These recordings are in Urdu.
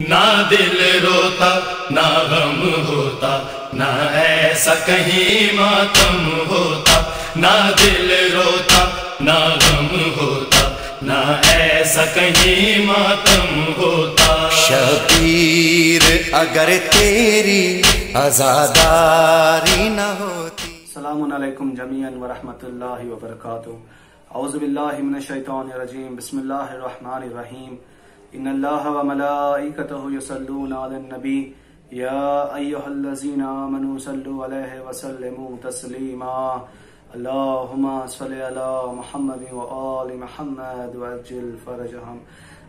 نہ دل روتا نہ غم ہوتا، نہ ایسا کہیں ماتم ہوتا، نہ دل روتا نہ غم ہوتا، نہ ایسا کہیں ماتم ہوتا۔ شبیر اگر تیری عزاداری نہ ہوتی۔ السلام علیکم جمیعاً ورحمۃ اللہ وبرکاتہ۔ اعوذ باللہ من الشیطان الرجیم، بسم اللہ الرحمن الرحیم۔ ان اللہ وملائکتہ یصلون علی النبی یا ایہا الذین آمنوا صلوا علیہ وسلموا تسلیما۔ اللہم صلی علی محمد وآل محمد وعجل فرجہم۔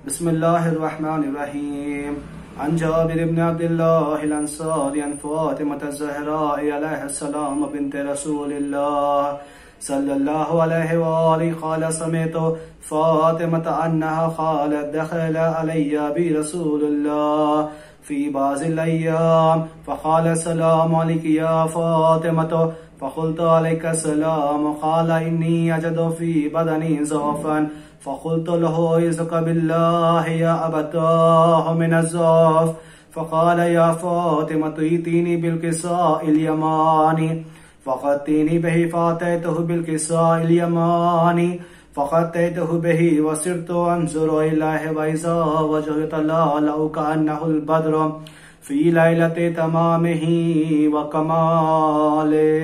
بسم اللہ الرحمن الرحیم۔ عن جابر بن عبد اللہ الانصاری عن فاطمة الزہراء علیہ السلام بنت رسول اللہ صلی اللہ علیہ وآلہ قال سمعت فاطمة انها قالت دخل علی برسول اللہ فی بعض الایام فقال السلام علیک یا فاطمة فقلت علیک السلام قال انی اجد فی بدنی ضعفا فقلت له اعوذ بالله يا أبتاه من الضعف فقال يا فاطمة ائتيني بالكساء اليماني فغطيني به فأتيته بالكساء اليماني فغطيته به وصرت أنظر إليه وإذا وجهه يتلألأ كأنه البدر في ليلة تمامه وكماله۔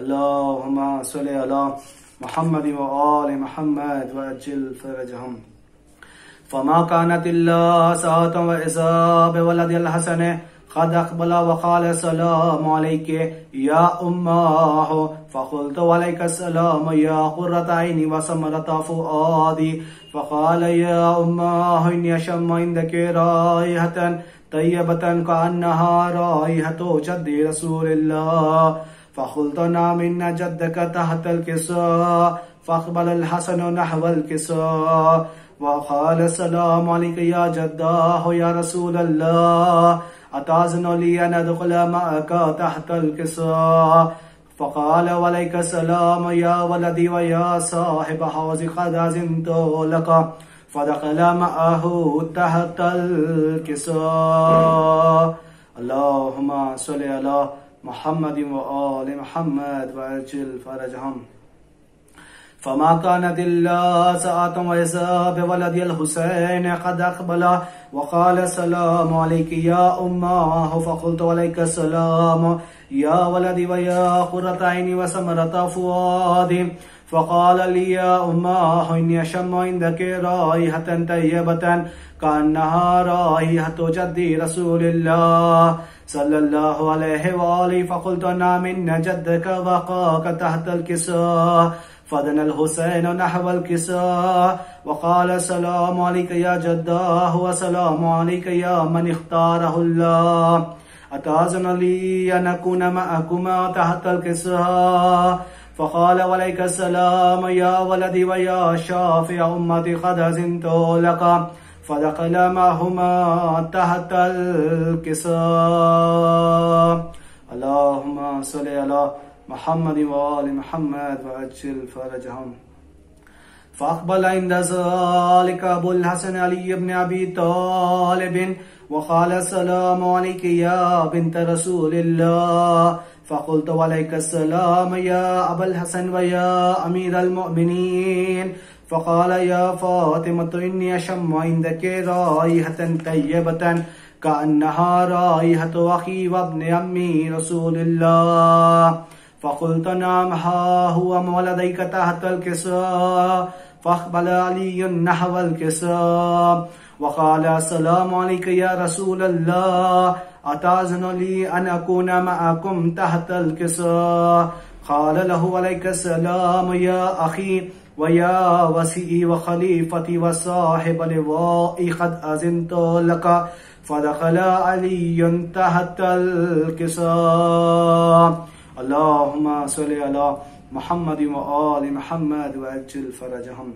اللهم صل على محمد وآل محمد وعجل فرجهم۔ فما كانت إلا ساعة وإذا بولد الحسن قد أقبل وقال السلام عليك يا أماه فقلت وعليك السلام يا قرة عيني وسمرة فؤادي فقال يا أماه إني أشم عندك رائحة طيبة كأنها رائحة جد رسول الله فقلت نعم إن جدك تحت الكساء فأقبل الحسن نحو الكساء وقال السلام عليك يا جداه يا رسول الله أتأذن لي أن أدخل معك تحت الكساء فقال وعليك السلام يا ولدي ويا صاحب حوض قد أذنت لك فدخل معه تحت الكساء۔ اللهم صل على محمد وآل محمد وعجل فرجهم۔ فما كانت إلا ساعة وإذا بولد الحسين قد أقبل وقال السلام عليك يا أماه فقلت عليك السلام يا ولدي ويا قرة عيني وسمرة فؤادي فقال لي يا أماه إني أشم عندك رائحة طيبة كأنها رائحة جدي رسول الله صلی اللہ علیہ وآلہ فقلت نعم إن جدك وقاك تحت الكساء فدنا الحسين نحو الكساء وقال السلام عليك يا جداه وسلام عليك يا من اختاره الله أتأذن لي أن أكون معكما تحت الكساء فقال وعليك السلام يا ولدي ويا شافع أمتي قد أذنت لك فدخل معهما تحت الكساء۔ اللهم صل على محمد وآل محمد وعجل فرجهم۔ فأقبل عند ذلك أبو الحسن علي بن أبي طالب وقال السلام عليك يا بنت رسول الله فقلت وعليك السلام يا أبا الحسن ويا أمير المؤمنين فقال يا فاطمة إني أشم عندك رائحة طيبة كأنها رائحة أخي وابن عمي رسول الله فقلت نعم ها هو ولديك تحت الكساء فأقبل علي نحو الكساء وقال السلام عليك يا رسول الله أتأذن لي أن أكون معكم تحت الكساء قال له عليك السلام يا أخي ويا وسيئي وخليفتي وصاحب لوائي قد أذنت لك فدخل علي تحت الكساء۔ اللهم صل على محمد وآل محمد وعجل فرجهم۔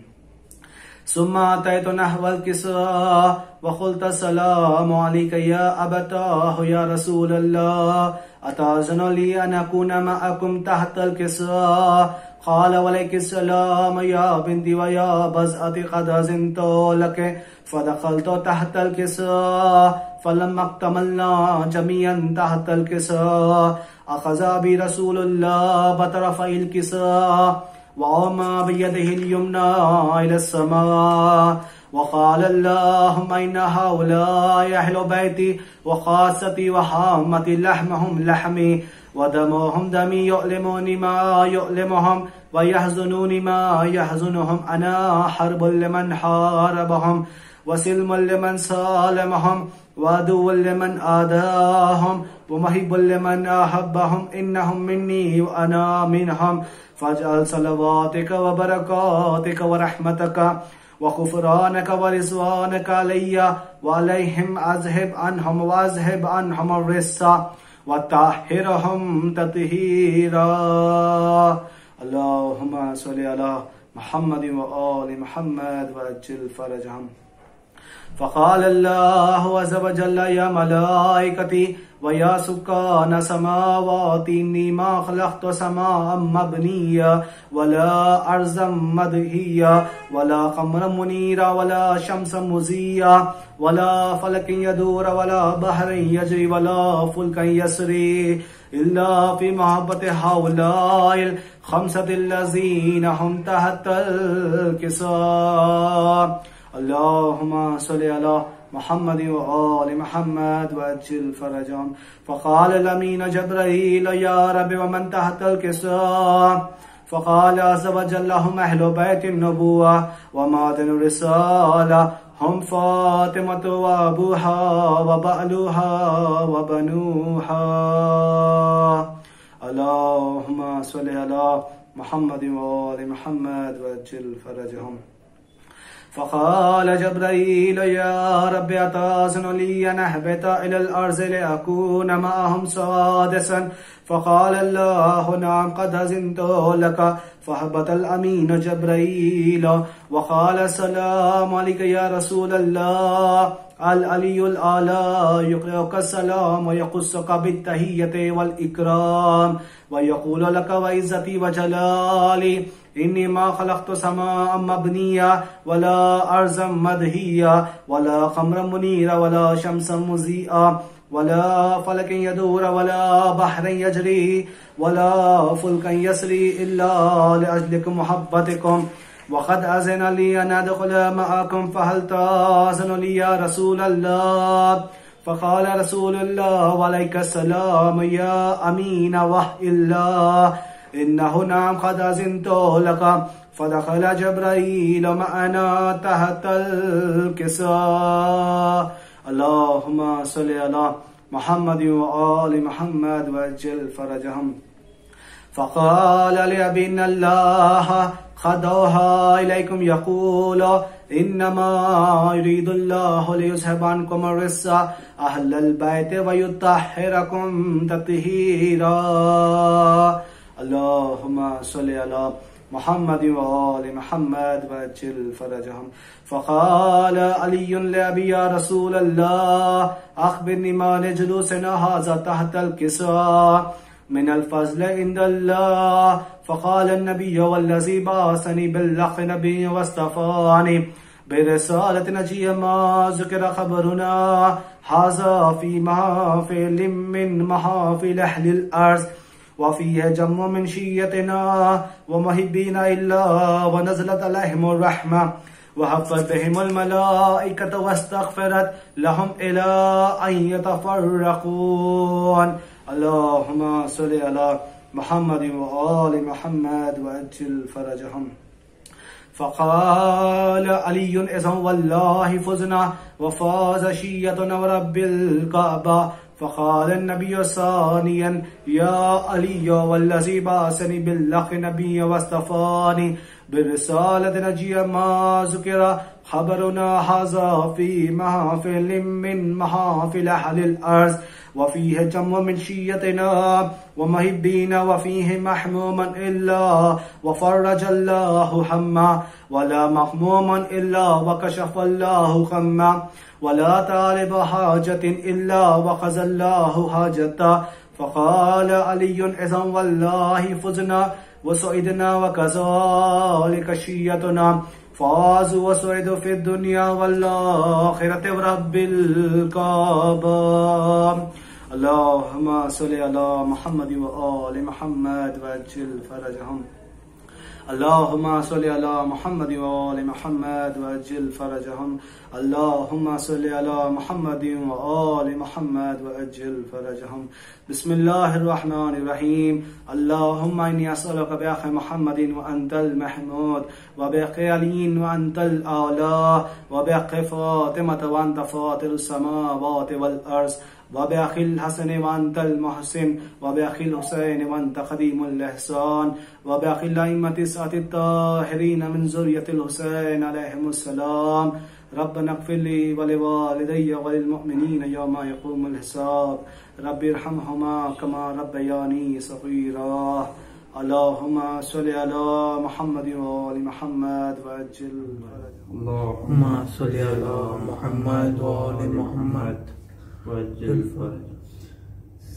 ثم أتيت نحو الكساء وقلت السلام عليك يا أبتاه يا رسول الله أتأذن لي أن أكون معكم تحت الكساء قال وعليك السلام يا بنتي ويا بزأتي قد أذنت لك فدخلت تحت الكساء فلما اكتملنا جميعا تحت الكساء أخذ برسول الله بطرفي الكساء وأومى بيده اليمنى إلى السماء وقال اللهم إن هؤلاء أهل بيتي وخاصتي وحامتي لحمهم لحمي ودمهم دمي يؤلموني ما يؤلمهم ويحزنوني ما يحزنهم أنا حرب لمن حاربهم وسلم لمن سالمهم وعدو لمن آداهم ومحب لمن أحبهم إنهم مني وأنا منهم فاجعل صلواتك وبركاتك ورحمتك وغفرانك ورضوانك علي وعليهم أذهب عنهم الرجس وطهرهم تطهيرا. اللهم صل على محمد وآل محمد وعجل فرجهم. فقال الله عز وجل يا ملائكتي ويا سكان سماواتي إني ما خلقت سماء مبنيا ولا أرضا مدهيا ولا قمرا منيرا ولا شمسا مزيا ولا فلك يدور ولا بحر يجري ولا فلك يسري إلا في محبة هؤلاء الخمسة الذين هم تحت الكساء. اللهم صل على محمد وآل محمد وعجل فرجهم. فقال الأمين جبرائيل يا رب ومن تحت الكساء؟ فقال عز وجل هم أهل بيت النبوة ومعدن الرسالة هم فاطمة وأبوها وبعلها وبنوها. اللهم صل على محمد وآل محمد وعجل فرجهم. فقال جبرائيل يا رب أتأذن لي أن أهبط إلى الأرض لأكون معهم سادسا؟ فقال الله نعم قد أذنت لك. فهبط الأمين جبرائيل وقال السلام عليك يا رسول الله. العلي الأعلى يقرئك السلام ويقصك بالتحية والإكرام ويقول لك وعزتي وجلالي إني ما خلقت سماء مبنية ولا أرضا مدهية ولا قمرا منيرا ولا شمسا مضيئا ولا فلك يدور ولا بحر يجري ولا فلك يسري إلا لأجلكم محبتكم وقد أذن لي أن أدخل معكم فهل تأذن لي يا رسول الله؟ فقال رسول الله وعليك السلام يا أمين وحي الله إنه نعم قد أذنت لك. فدخل جبرائيل معنا تحت الكساء. اللهم صل على محمد وآل محمد وعجل فرجهم. فقال لأبي إن الله قد أوحى إليكم يقول إنما يريد الله ليذهب عنكم الرجس أهل البيت ويطهركم تطهيرا. اللهم صل على محمد وآل محمد وعجل فرجهم. فقال علي لأبي يا رسول الله أخبرني ما لجلوسنا هذا تحت الكساء من الفضل عند الله. فقال النبي والذي بعثني بالحق نبي واصطفاني برسالة نجي ما ذكر خبرنا هذا في محافل من محافل أهل الأرض وفيه جم من شيتنا ومحبين إلا ونزلت عليهم الرحمة وحفت بهم الملائكة واستغفرت لهم إلى أن يتفرقون. اللهم صل على محمد وآل محمد وعجل فرجهم. فقال علي إذن والله فزنا وفاز شيتنا ورب الكعبة. فقال النبي ثانيا يا علي والذي بعثني بالحق نبي واصطفاني برسالة نجي ما ذكر خبرنا هذا في محافل من محافل أهل الأرض وفيه جم من شيتنا ومحبين وفيه محموما إلا وفرج الله حما ولا مخموما إلا وكشف الله خما ولا طالب حاجة إلا وقضى الله حاجته. فقال علي إذن والله فزنا وسعدنا وكذلك شيتنا فازوا وسعدوا في الدنيا والآخرة برب الكعبة. اللهم صل على محمد وآل محمد وعجل فرجهم. اللهم صل على محمد وآل محمد وعجل فرجهم. اللهم صل على محمد وآل محمد وعجل فرجهم. بسم الله الرحمن الرحيم. اللهم إني أسألك بأخ محمد وأنت المحمود، وبأخ علي وأنت الأعلى، وبأخ فاطمة وأنت فاطر السماوات والأرض، وبأخ الحسن وأنت المحسن، وبأخ الحسين وأنت قديم الإحسان، وبأخ الأئمة السادة الطاهرين من ذرية الحسين عليهم السلام. ربنا اغفر لي ولوالدي وللمؤمنين يوم يقوم الحساب. رب ارحمهما كما ربياني صغيرا. اللهم صل على محمد وآل محمد وعجل فرجهم. اللهم صل على محمد وآل محمد وعجل فرجهم.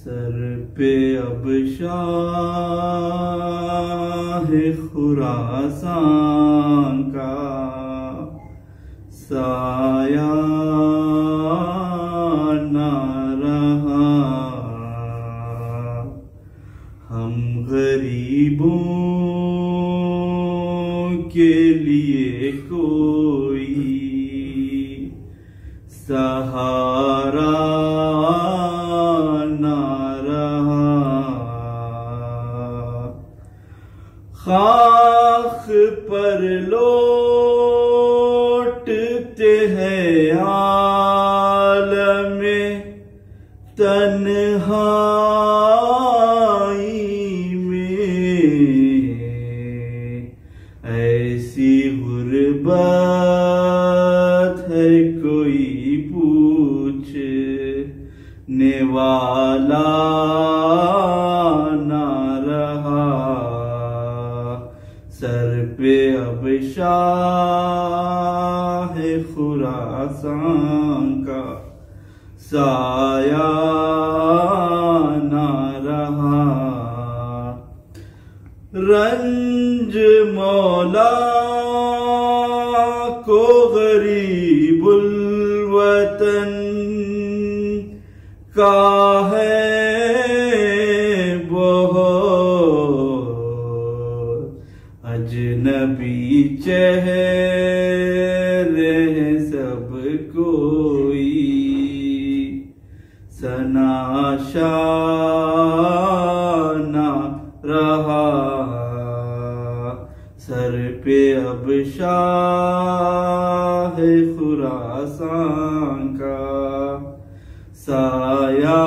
سر پہ اب شاہ خراسان کا سایہ نہ رہا، ہم غریبوں کے لیے کوئی سہارا نہ رہا، خاک پر لوٹتے ہیں عالم تنہائی میں، ایسی غربت ہے کوئی پوچھنے والا نہ رہا، سر پہ اب شاہ خراسان کا سایہ نہ رہا، رنج مولا کو غریب الوطن کا ہے بہت، اجنبی چہرے سب کوئی سناشا نہ رہا، سر پہ اب شاہ خراسان کا سایہ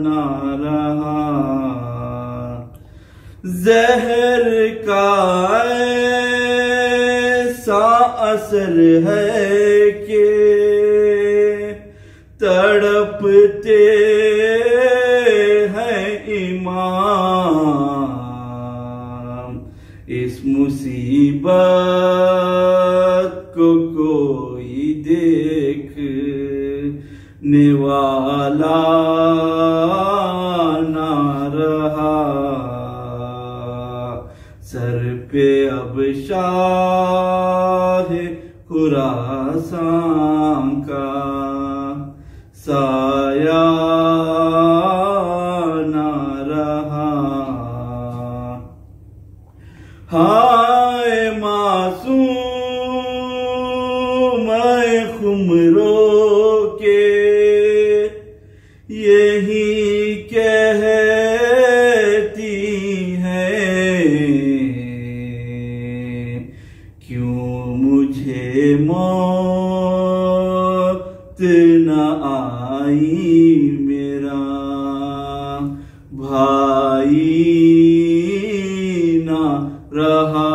نہ رہا، زہر کا ایسا اثر ہے کہ تڑپتے ہیں امام، اس مصیبت کو کوئی دیکھنے والا نہ رہا، سر پہ اب شاہ خراسان کا سایہ نہ رہا، ہائے معصوم اے خمرو کے یہی کہتی ہیں، کیوں مجھے موت نہ آئی، میرا بھائی نہ رہا،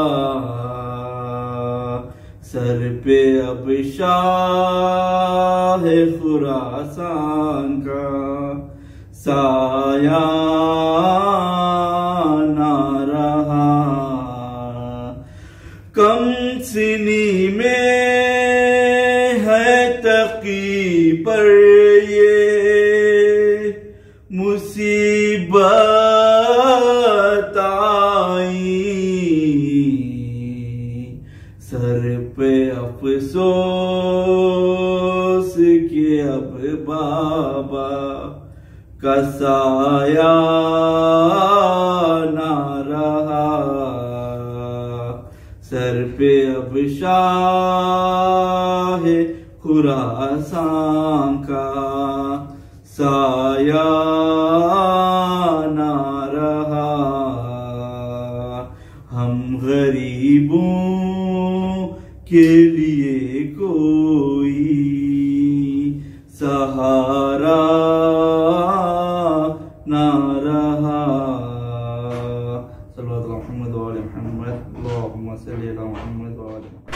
سر پہ اب شاہ خراسان کا سایہ نہ رہا، کم سنی میں ہے تقی پر یہ مصیبت آئی، افسوس کہ اب بابا کا سایہ نہ رہا، سر پہ اب شاہ خراسان کا سایہ نہ رہا، ہم غریبوں کے لیے کوئی سہارا نہ رہا۔ صلوات محمد وآل محمد، اللہم صلی علی محمد وآل محمد،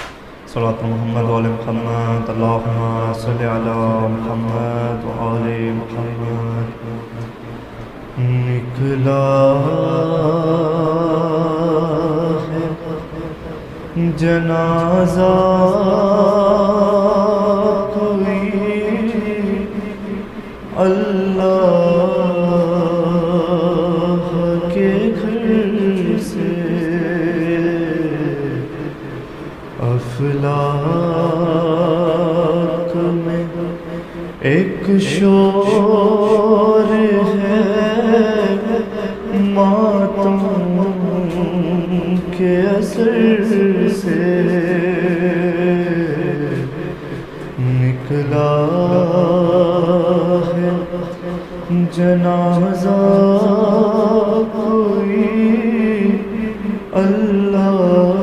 صلوات محمد وآل محمد، اللہم صلی علی محمد وآل محمد۔ نکلا ہے جنازہ کوئی اللہ کے گھر سے، افلاک میں ایک شور ہے ماتم کے اثر سے، نکلا ہے جنازہ کوئی اللہ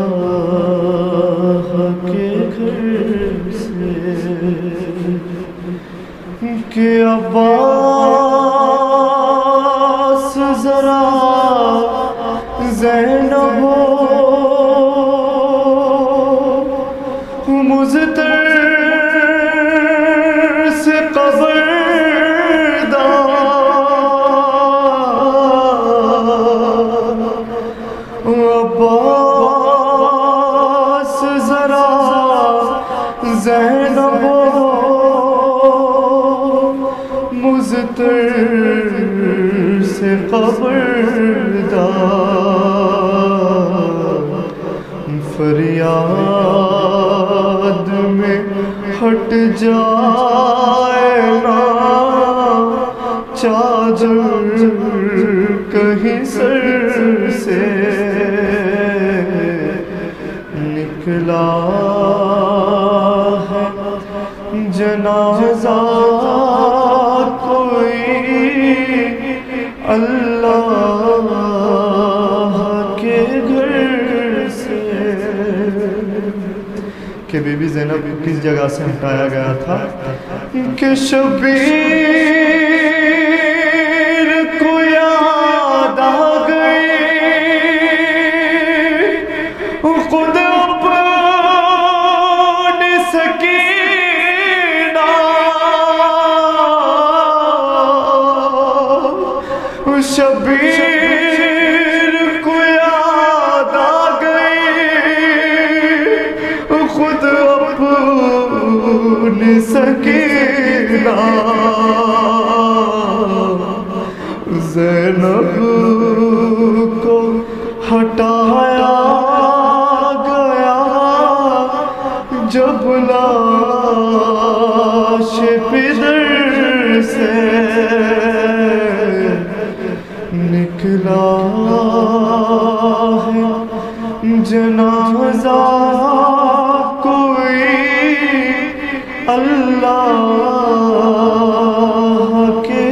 کے گھر سے، کہ عباس ذرا زینب مضطر سے قبر عباس ذرا زینب مضطر سے خبردار، فریاد میں ہٹ جائے نا چادر کہیں سر سے، نکلا ہے جنازہ کوئی اللہ کے گھر سے، کہ بی بی زینب کس جگہ سے ہٹایا گیا تھا کہ شبیر کو یاد آ گئی خود اپنی سکینہ، شبیر کو یاد آ گئی خود اپنی سکینہ، زینب کو ہٹایا گیا جب لاش پدر سے، نکلا ہے جنازہ کوئی اللہ کے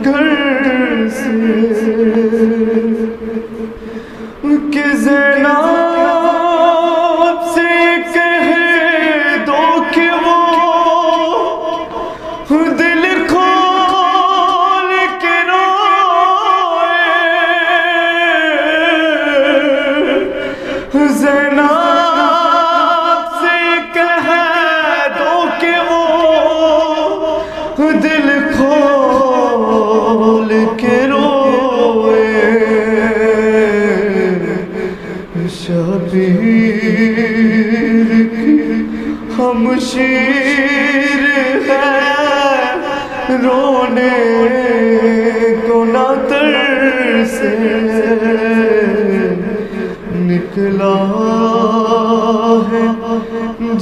گھر سے، کہ زینب سے کہہ دو کہ وہ دل کھول کے روئے، زینب سے کہہ دو کہ وہ دل کھول کے روئے، شبیر کی ہمشیر ہے رونے کو نہ ترسے، نکلا ہے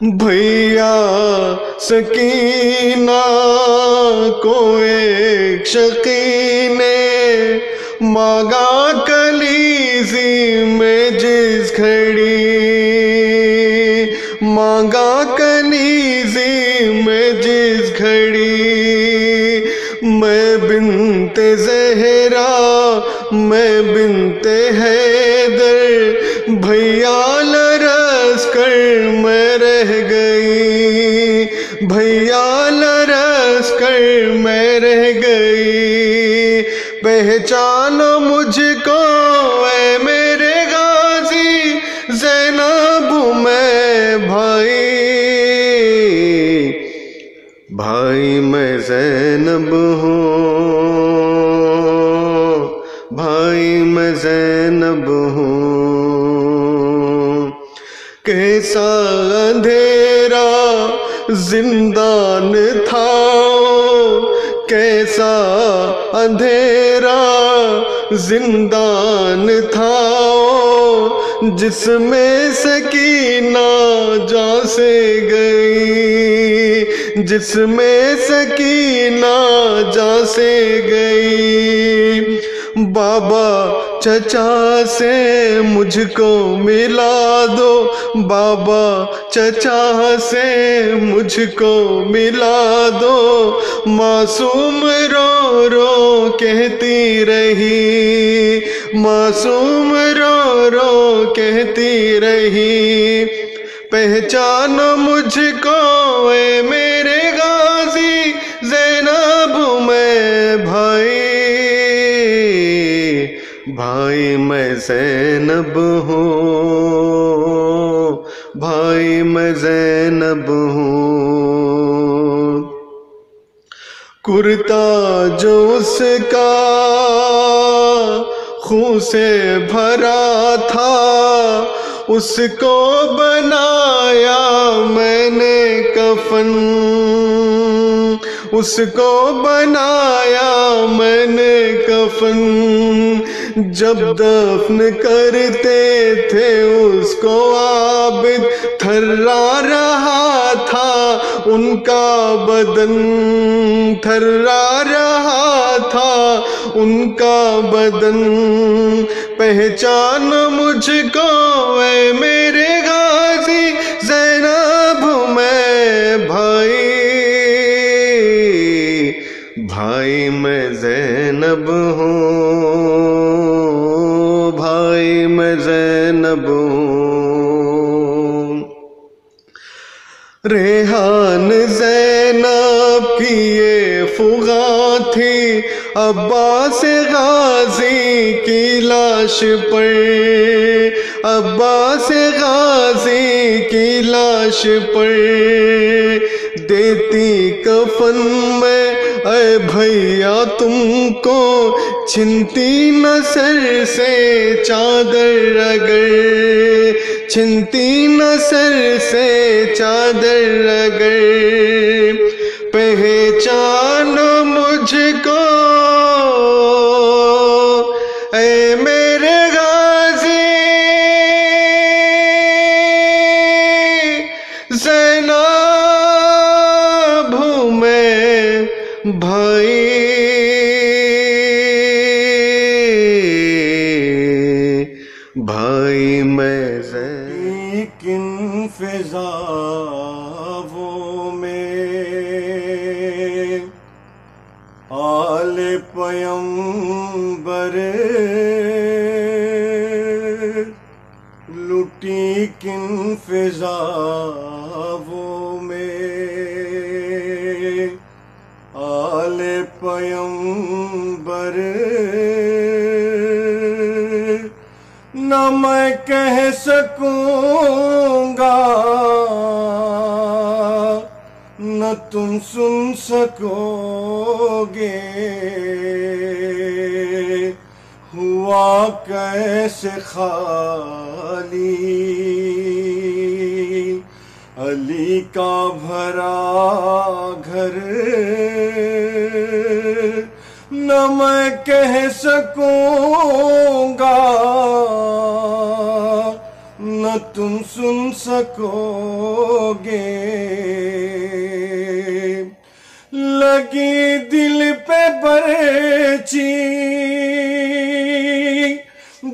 بھیا سکینہ کو ایک شقی نے مانگا کلیزی میں جس گھڑی، مانگا کلیزی میں جس گھڑی، میں بنت زہرا میں بنت حیدر، بھیا لرز کر میں رہ گئی، بھیا لرز کر میں رہ گئی، پہچانو مجھ کو اے میرے غازی زینب میں بھائی، بھائی میں زینب ہوں، بھائی میں زینب ہوں، کیسا اندھیرا زندان تھا، کیسا اندھیرا زندان تھا، جس میں سکینہ جاں سے گئی، جس میں سکینہ جاں سے گئی، بابا چچا سے مجھ کو ملا دو، بابا چچا سے مجھ کو ملا دو، معصوم رو رو کہتی رہی، معصوم رو رو کہتی رہی، پہچانو مجھ کو اے میرے غازی زینب میں بھائی، بھائی میں زینب ہوں، بھائی میں زینب ہوں، کرتا جو اس کا خون سے بھرا تھا، اس کو بنایا میں نے کفن، اس کو بنایا میں نے کفن، جب دفن کرتے تھے اس کو عابد تھرا رہا تھا ان کا بدن، تھرا رہا تھا ان کا بدن، پہچان مجھ کو اے میرے غازی زینب میں بھائی، بھائی میں زینب ہوں، بھائی میں زینب ہوں، ریحان زینب کی یہ فغاں تھی عباس غازی کی لاش پر، عباس غازی کی لاش پر، دیتی کفن میں اے بھیا تم کو، چھنتی نہ سر سے چادر اگر، چھنتی نہ سر سے چادر اگر، پہچانو مجھ کو اے میرے غازی زینب ہوں میں بھائی، بھائی میں لیکن فضاؤں میں آل پیمبر لٹی کن فضاؤں میں آل پیمبر، نہ میں کہہ سکوں گا نہ تم سن سکو گے، ہوا کیسے خالی علی کا بھرا گھر، نہ میں کہہ سکوں گا نہ تم سن سکو گے. لگی دل پہ برچی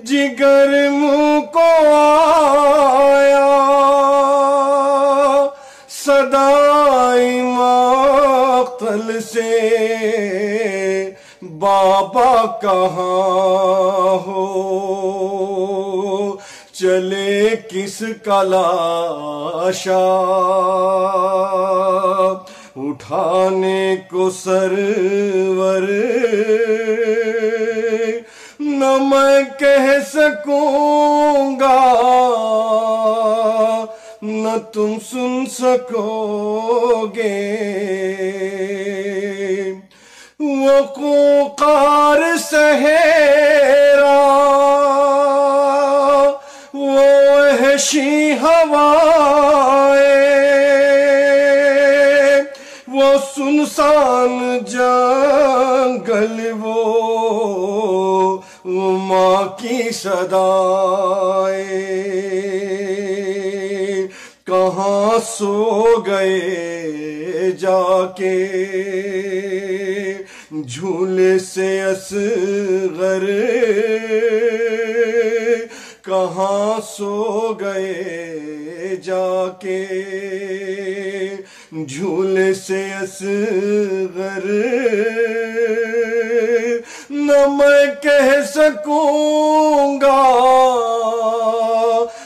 جگر منہ کو آیا صدائی مقتل سے بابا کہاں ہو چلے کس کا لاشا اٹھانے کو سرور نہ میں کہہ سکوں گا نہ تم سن سکو گے. وہ قوقار صحرا وہ وحشی ہوائیں وہ سنسان جنگل وہ ماں کی صدائیں کہاں سو گئے جا کے جھولے سے اصغر کہاں سو گئے جا کے جھولے سے اصغر نہ میں کہہ سکوں گا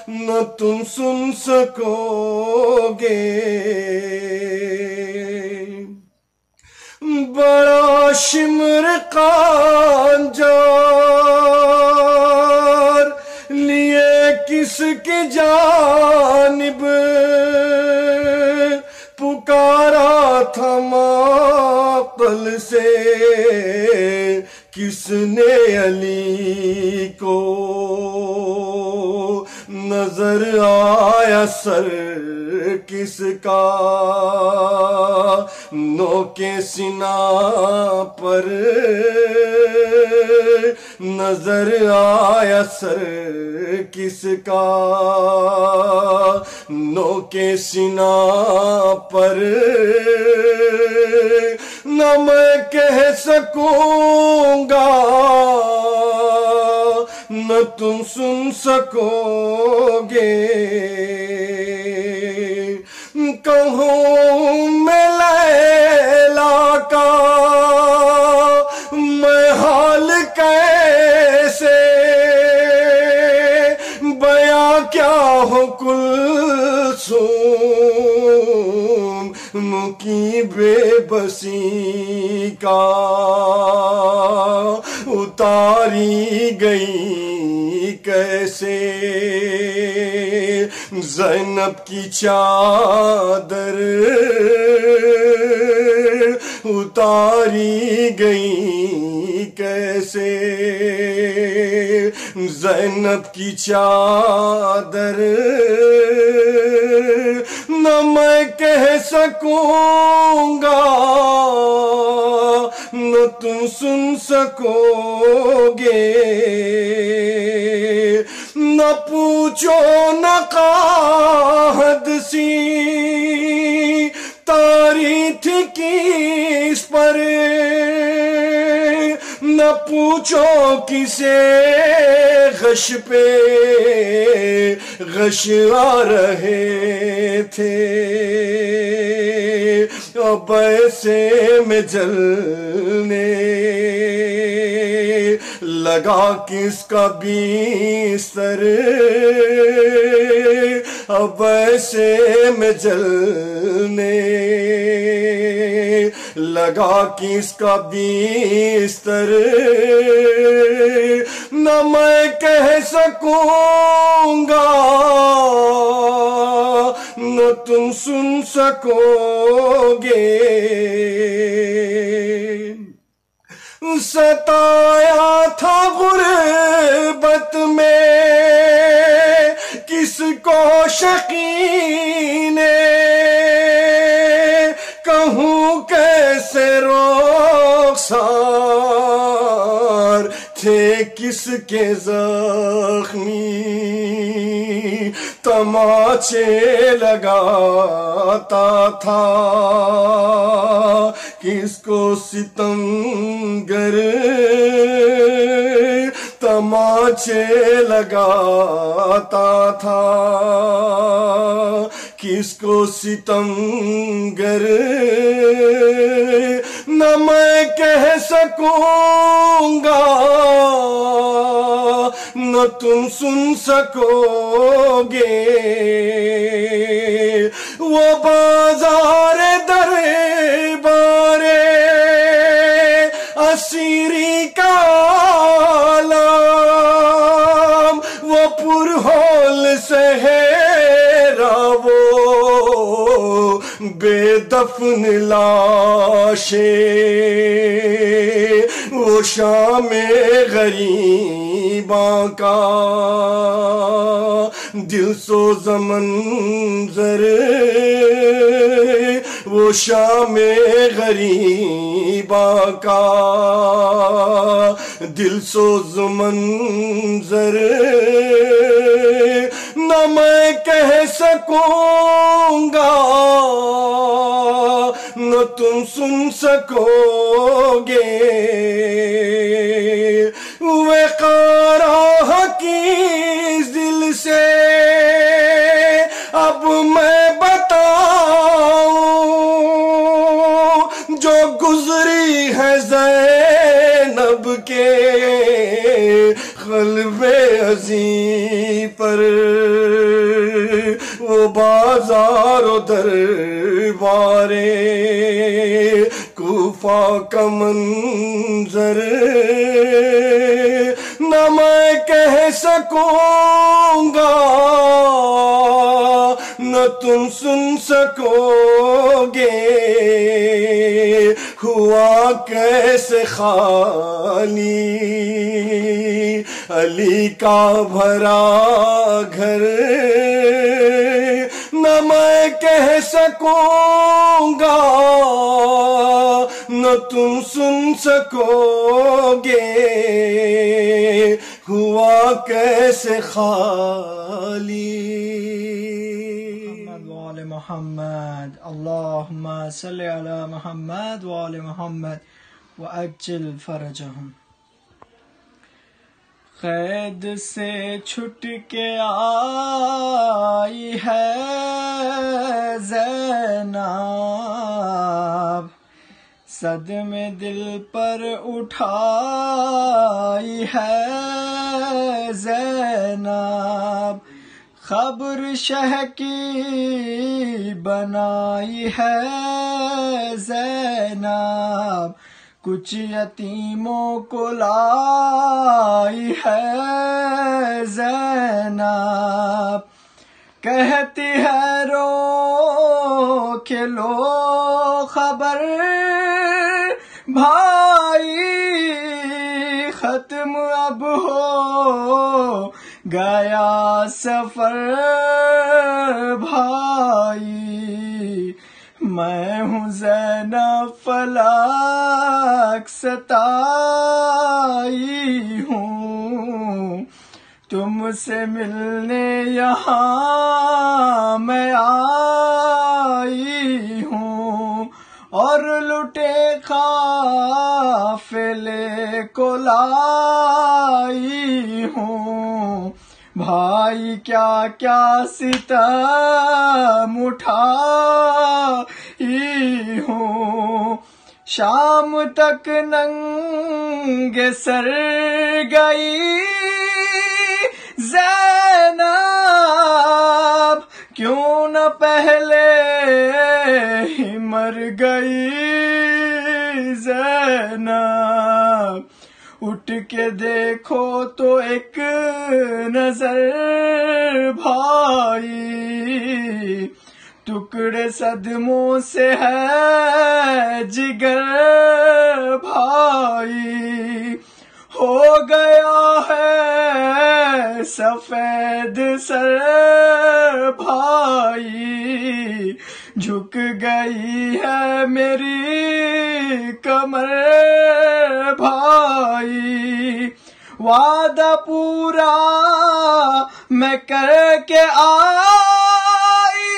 نہ تم سن سکو گے. بڑا شمر قانجار لیے کس کی جانب پکارا تھا مقتل سے کس نے علی کو نظر آیا سر کس کا نوکے سینہ پر نظر آیا سر کس کا نوکے سینہ پر نہ میں کہہ سکوں گا نہ تم سن سکو گے. کہوں میں لیلا کا میں حال کیسے بیاں کیا ہو کلثوم کی بے بسی کا اتاری گئی کیسے زینب کی چادر اتاری گئی کیسے زینب کی چادر نہ میں کہہ سکوں گا نہ تم سن سکو گے. نہ پوچھو نقاہد سی تاری تھی کس پر نہ پوچھو کسے غش پہ غش آ رہے تھے اب ایسے میں جلنے لگا کس کا بستر اب ایسے میں جلنے لگا کس کا بستر نہ میں کہہ سکوں گا نہ تم سن سکو گے. ستایا تھا غربت میں کس کو شقی نے کہوں کیسے رخسار تھے کس کے زخمی تماچے لگاتا تھا، کس کو ستمگر تماچے لگاتا تھا، کس کو ستمگر نہ میں کہہ سکوں گا نہ تم سن سکو گے، وہ بازار دربار اسیری کا عالم، وہ پرہول صحرا، وہ بے دفن لاشیں، وہ شام غریباں کا دل سوز منظر، وہ شام غریباں کا دل سوز منظر، نہ میں کہہ سکوں گا نہ تم سن سکو گے، وہ قارہ کی دل سے اب میں بتاؤں جو گزری ہے زینب کے قلب عزیز پر، وہ بازار و دربار کوفہ کا منظر، نہ میں کہہ سکوں گا نہ تم سن سکو گے، ہوا کیسے خالی علی کا بھرا گھر، نہ میں کہہ سکوں گا نہ تم سن سکو گے، ہوا کیسے خالی۔ وآل محمد، اللہم صلی علی محمد وآل محمد وعجل فرجہم۔ قید سے چھٹ کے آئی ہے زینب، صدمے دل پر اٹھائی ہے زینب، خبر شہ کی بنائی ہے زینب، کچھ یتیموں کو لائی ہے زینب، کہتی ہے رو کے لو خبر بھائی، ختم اب ہو گیا سفر بھائی، میں ہوں زینب فلک ستائی ہوں، تم سے ملنے یہاں میں آئی ہوں، اور لٹے قافلے کو لائی ہوں، بھائی کیا کیا ستم اٹھائی ہوں، شام تک ننگے سر گئی زینب، کیوں نہ پہلے ہی مر گئی زینب، اٹھ کے دیکھو تو ایک نظر بھائی، ٹکڑے صدموں سے ہے جگر بھائی، ہو گیا ہے سفید سر بھائی، جھک گئی ہے میری کمر بھائی، وعدہ پورا میں کر کے آئی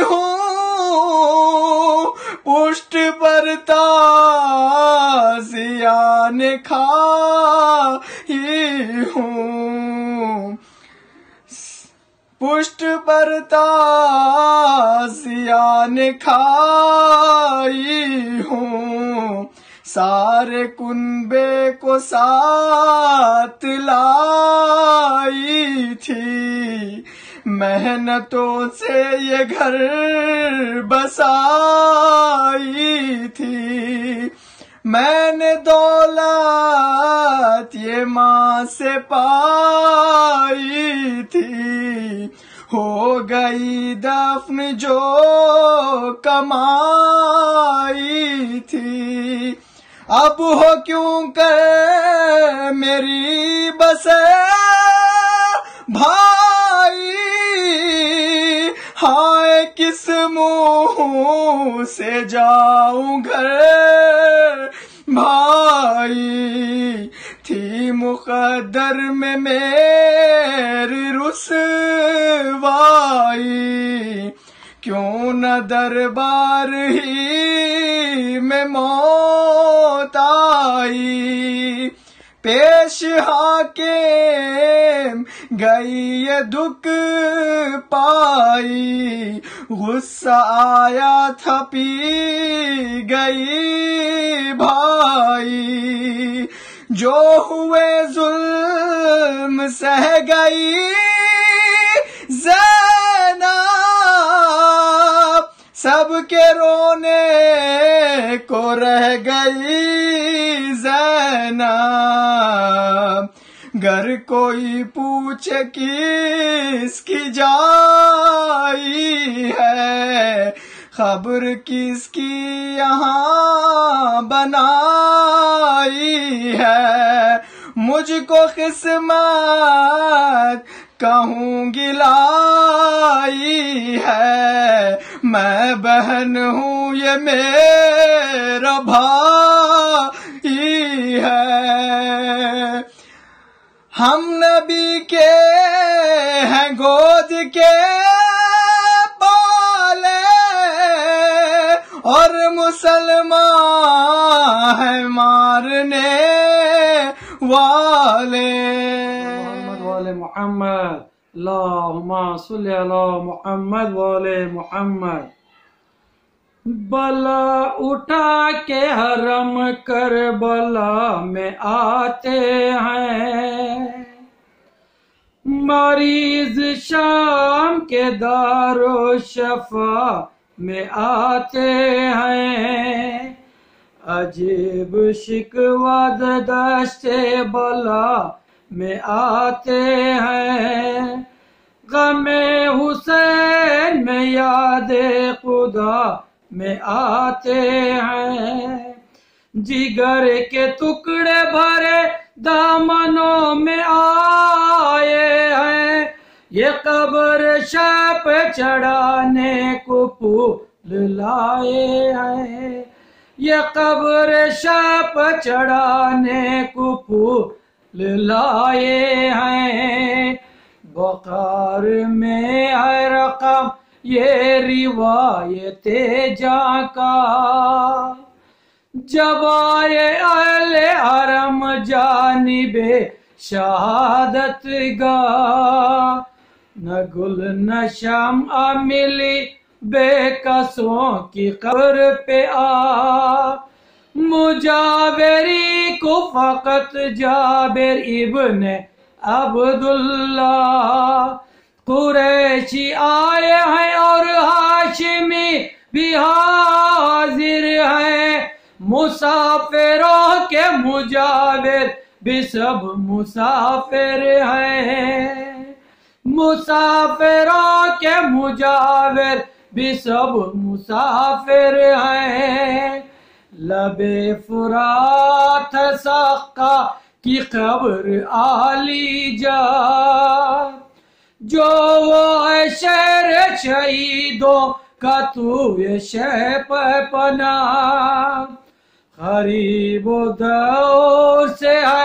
ہوں، پشت پر تازیان کھائی ہوں، پشت پر تازیان کھائی ہوں، سارے کنبے کو ساتھ لائی تھی، محنتوں سے یہ گھر بسائی تھی، میں نے دولت یہ ماں سے پائی تھی، ہو گئی دفن جو کمائی تھی، اب ہو کیوں کر میری بس بھائی، ہائے کس منہ سے جاؤں گھر بھائی، تھی مقدر میں میری رسوائی، کیوں نہ دربار ہی میں موت آئی، پیش حاکم گئی یہ دکھ پائی، غصہ آیا تھا پی گئی بھائی، جو ہوئے ظلم سہ گئی زینب، سب کے رونے کو رہ گئی زینب، گر کوئی پوچھے کس کی جائی ہے، خبر کس کی یہاں بنائی ہے، مجھ کو قسمت کہوں گلائی ہے، میں بہن ہوں یہ میرا بھائی ہے، ہم نبی کے ہیں گود کے پالے، اور مسلمان ہیں مارنے والے، محمد والے محمد، اللہم صلی علی محمد والے محمد۔ بلا اٹھا کے حرم کربلا میں آتے ہیں، مریض شام کے دار و شفا میں آتے ہیں، عجیب شکوہ دشت بلا میں آتے ہیں، غم حسین میں یاد خدا میں آتے ہیں، جگر کے ٹکڑے بھرے دامنوں میں آئے ہیں، یہ قبر شاہ پہ چڑھانے کو پھول لائے ہیں، یہ قبر شاہ پہ چڑھانے کو پھول لائے ہیں، بخار میں ہے رقم یہ روایت جاں کا، جب آئے اہل حرم جانب شہادت گاہ، نہ گل نہ شمع ملی بے کسوں کی قبر پہ آ، مجاوری کو فقط جابر ابن عبداللہ، قریشی آئے ہیں اور ہاشمی بھی حاضر ہیں، مسافروں کے مجاور بھی سب مسافر ہیں، مسافروں کے مجاور بھی سب مسافر ہیں، لب فرات سقا کی قبر عالی جا، جو وہ ہے شہر شہیدوں کا تو یہ شہ پہ پناہ، قریب و دور سے ہے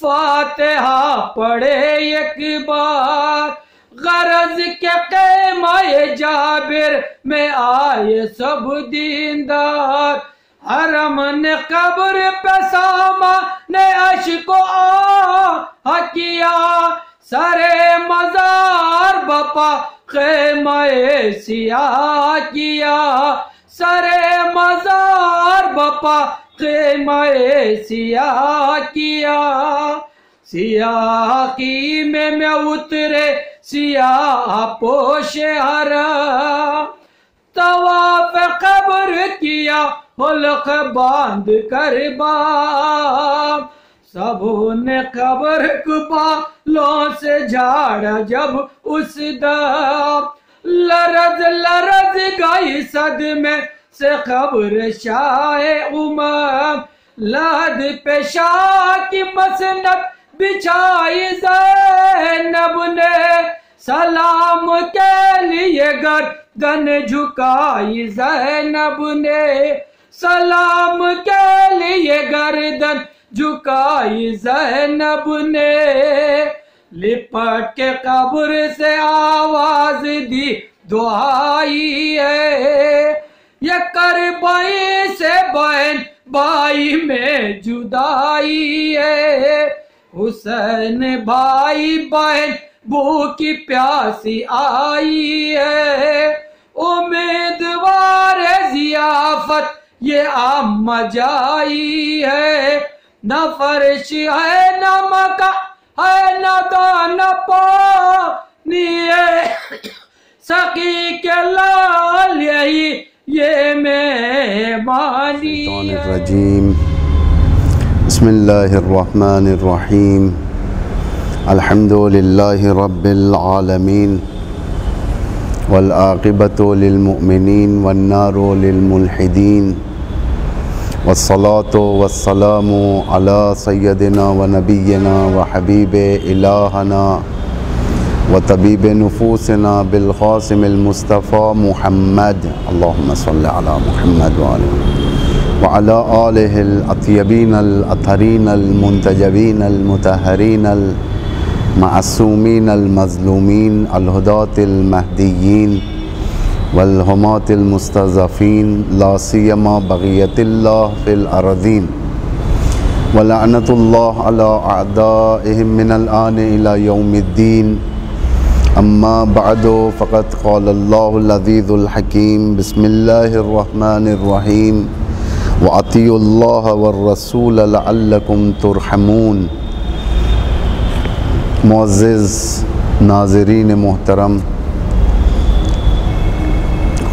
فاتحہ پڑھے ایک بار، غرض کے خیمہ جابر میں آئے سب دیندار، حرم نے قبر پہ سامانے عشق و آہ کیا، سرے مزار بپا خیمہ سیاہ کیا، سرے مزار بپا خیمہ سیاہ کیا، سیاہی میں اترے سیاہ پوش حرم، طواف قبر کیا حلق باندھ کر بام، سبوں نے قبر کو بالوں سے جھاڑا جب اس دم، لرز گئی صدمے سے قبر شاہ امم، لحد پہ شاہ کی مسند بچھائی زینب نے، سلام کے لیے گردن جھکائی زینب نے، سلام کے لیے گردن جھکائی زینب نے، لپٹ کے قبر سے آواز دی دعائی ہے، یہ کربائی سے بہن بھائی میں جدائی ہے، حسین بھائی بہن بھوکی پیاسی آئی ہے، امیدوار ضیافت یہ عام جائی ہے، نہ فرش ہے نہ مکان ہے نہ دان پانی ہے، سقی کے لال یہی یہ مہمانی ہے۔ بسم اللہ الرحمن الرحیم، الحمد للہ رب العالمین، والعاقبۃ للمؤمنین والنار للملحدین، والصلاة والسلام علی سیدنا و نبینا و حبیب الہنا و طبیب نفوسنا بالقاسم المصطفیٰ محمد، اللہم صلی علی محمد وعلی آلہ الاطیبین الاطہرین المنتجبین المطہرین المعصومین المظلومین الہداة المہدیین والہمات المستضعفین، لا سیما بغیت اللہ فی الارضین، ولعنت اللہ علی اعدائہم من الآن الى یوم الدین، اما بعد فقد قال اللہ العزیز الحکیم، بسم اللہ الرحمن الرحیم، وَأَطِيعُوا اللَّهَ وَالرَّسُولَ لَعَلَّكُمْ تُرْحَمُونَ۔ معزز ناظرین محترم،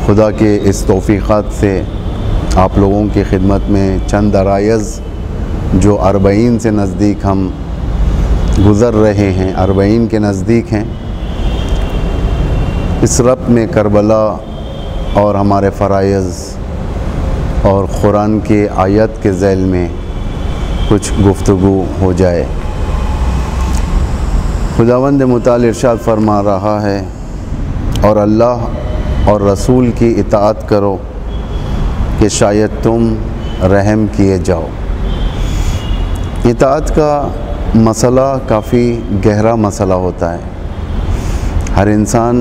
خدا کے اس توفیقات سے آپ لوگوں کی خدمت میں چند عرائض جو 40 سے نزدیک ہم گزر رہے ہیں، 40 کے نزدیک ہیں، اس ربط میں کربلا اور ہمارے فرائض اور قرآن کے آیت کے ذیل میں کچھ گفتگو ہو جائے۔ خداوند متعال ارشاد فرما رہا ہے، اور اللہ اور رسول کی اطاعت کرو کہ شاید تم رحم کیے جاؤ۔ اطاعت کا مسئلہ کافی گہرا مسئلہ ہوتا ہے، ہر انسان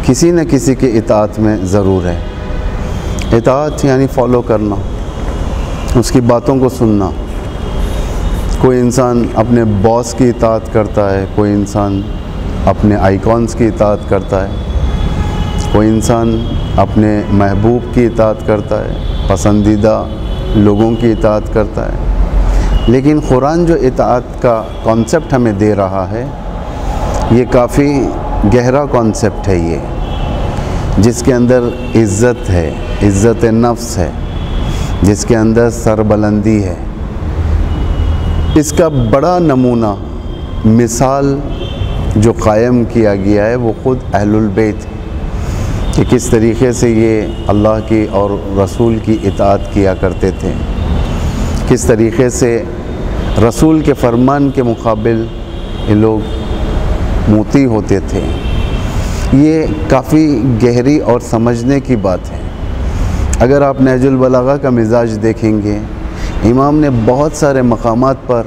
کسی نہ کسی کے اطاعت میں ضرور ہے۔ اطاعت یعنی فالو کرنا، اس کی باتوں کو سننا۔ کوئی انسان اپنے باس کی اطاعت کرتا ہے، کوئی انسان اپنے آئیکونز کی اطاعت کرتا ہے، کوئی انسان اپنے محبوب کی اطاعت کرتا ہے، پسندیدہ لوگوں کی اطاعت کرتا ہے۔ لیکن قرآن جو اطاعت کا کانسیپٹ ہمیں دے رہا ہے، یہ کافی گہرا کانسیپٹ ہے، یہ جس کے اندر عزت ہے، عزت نفس ہے، جس کے اندر سربلندی ہے۔ اس کا بڑا نمونہ، مثال جو قائم کیا گیا ہے وہ خود اہل البیت، کہ کس طریقے سے یہ اللہ کی اور رسول کی اطاعت کیا کرتے تھے، کس طریقے سے رسول کے فرمان کے مقابل یہ لوگ موتی ہوتے تھے۔ یہ کافی گہری اور سمجھنے کی بات ہے۔ اگر آپ نہج البلاغہ کا مزاج دیکھیں گے، امام نے بہت سارے مقامات پر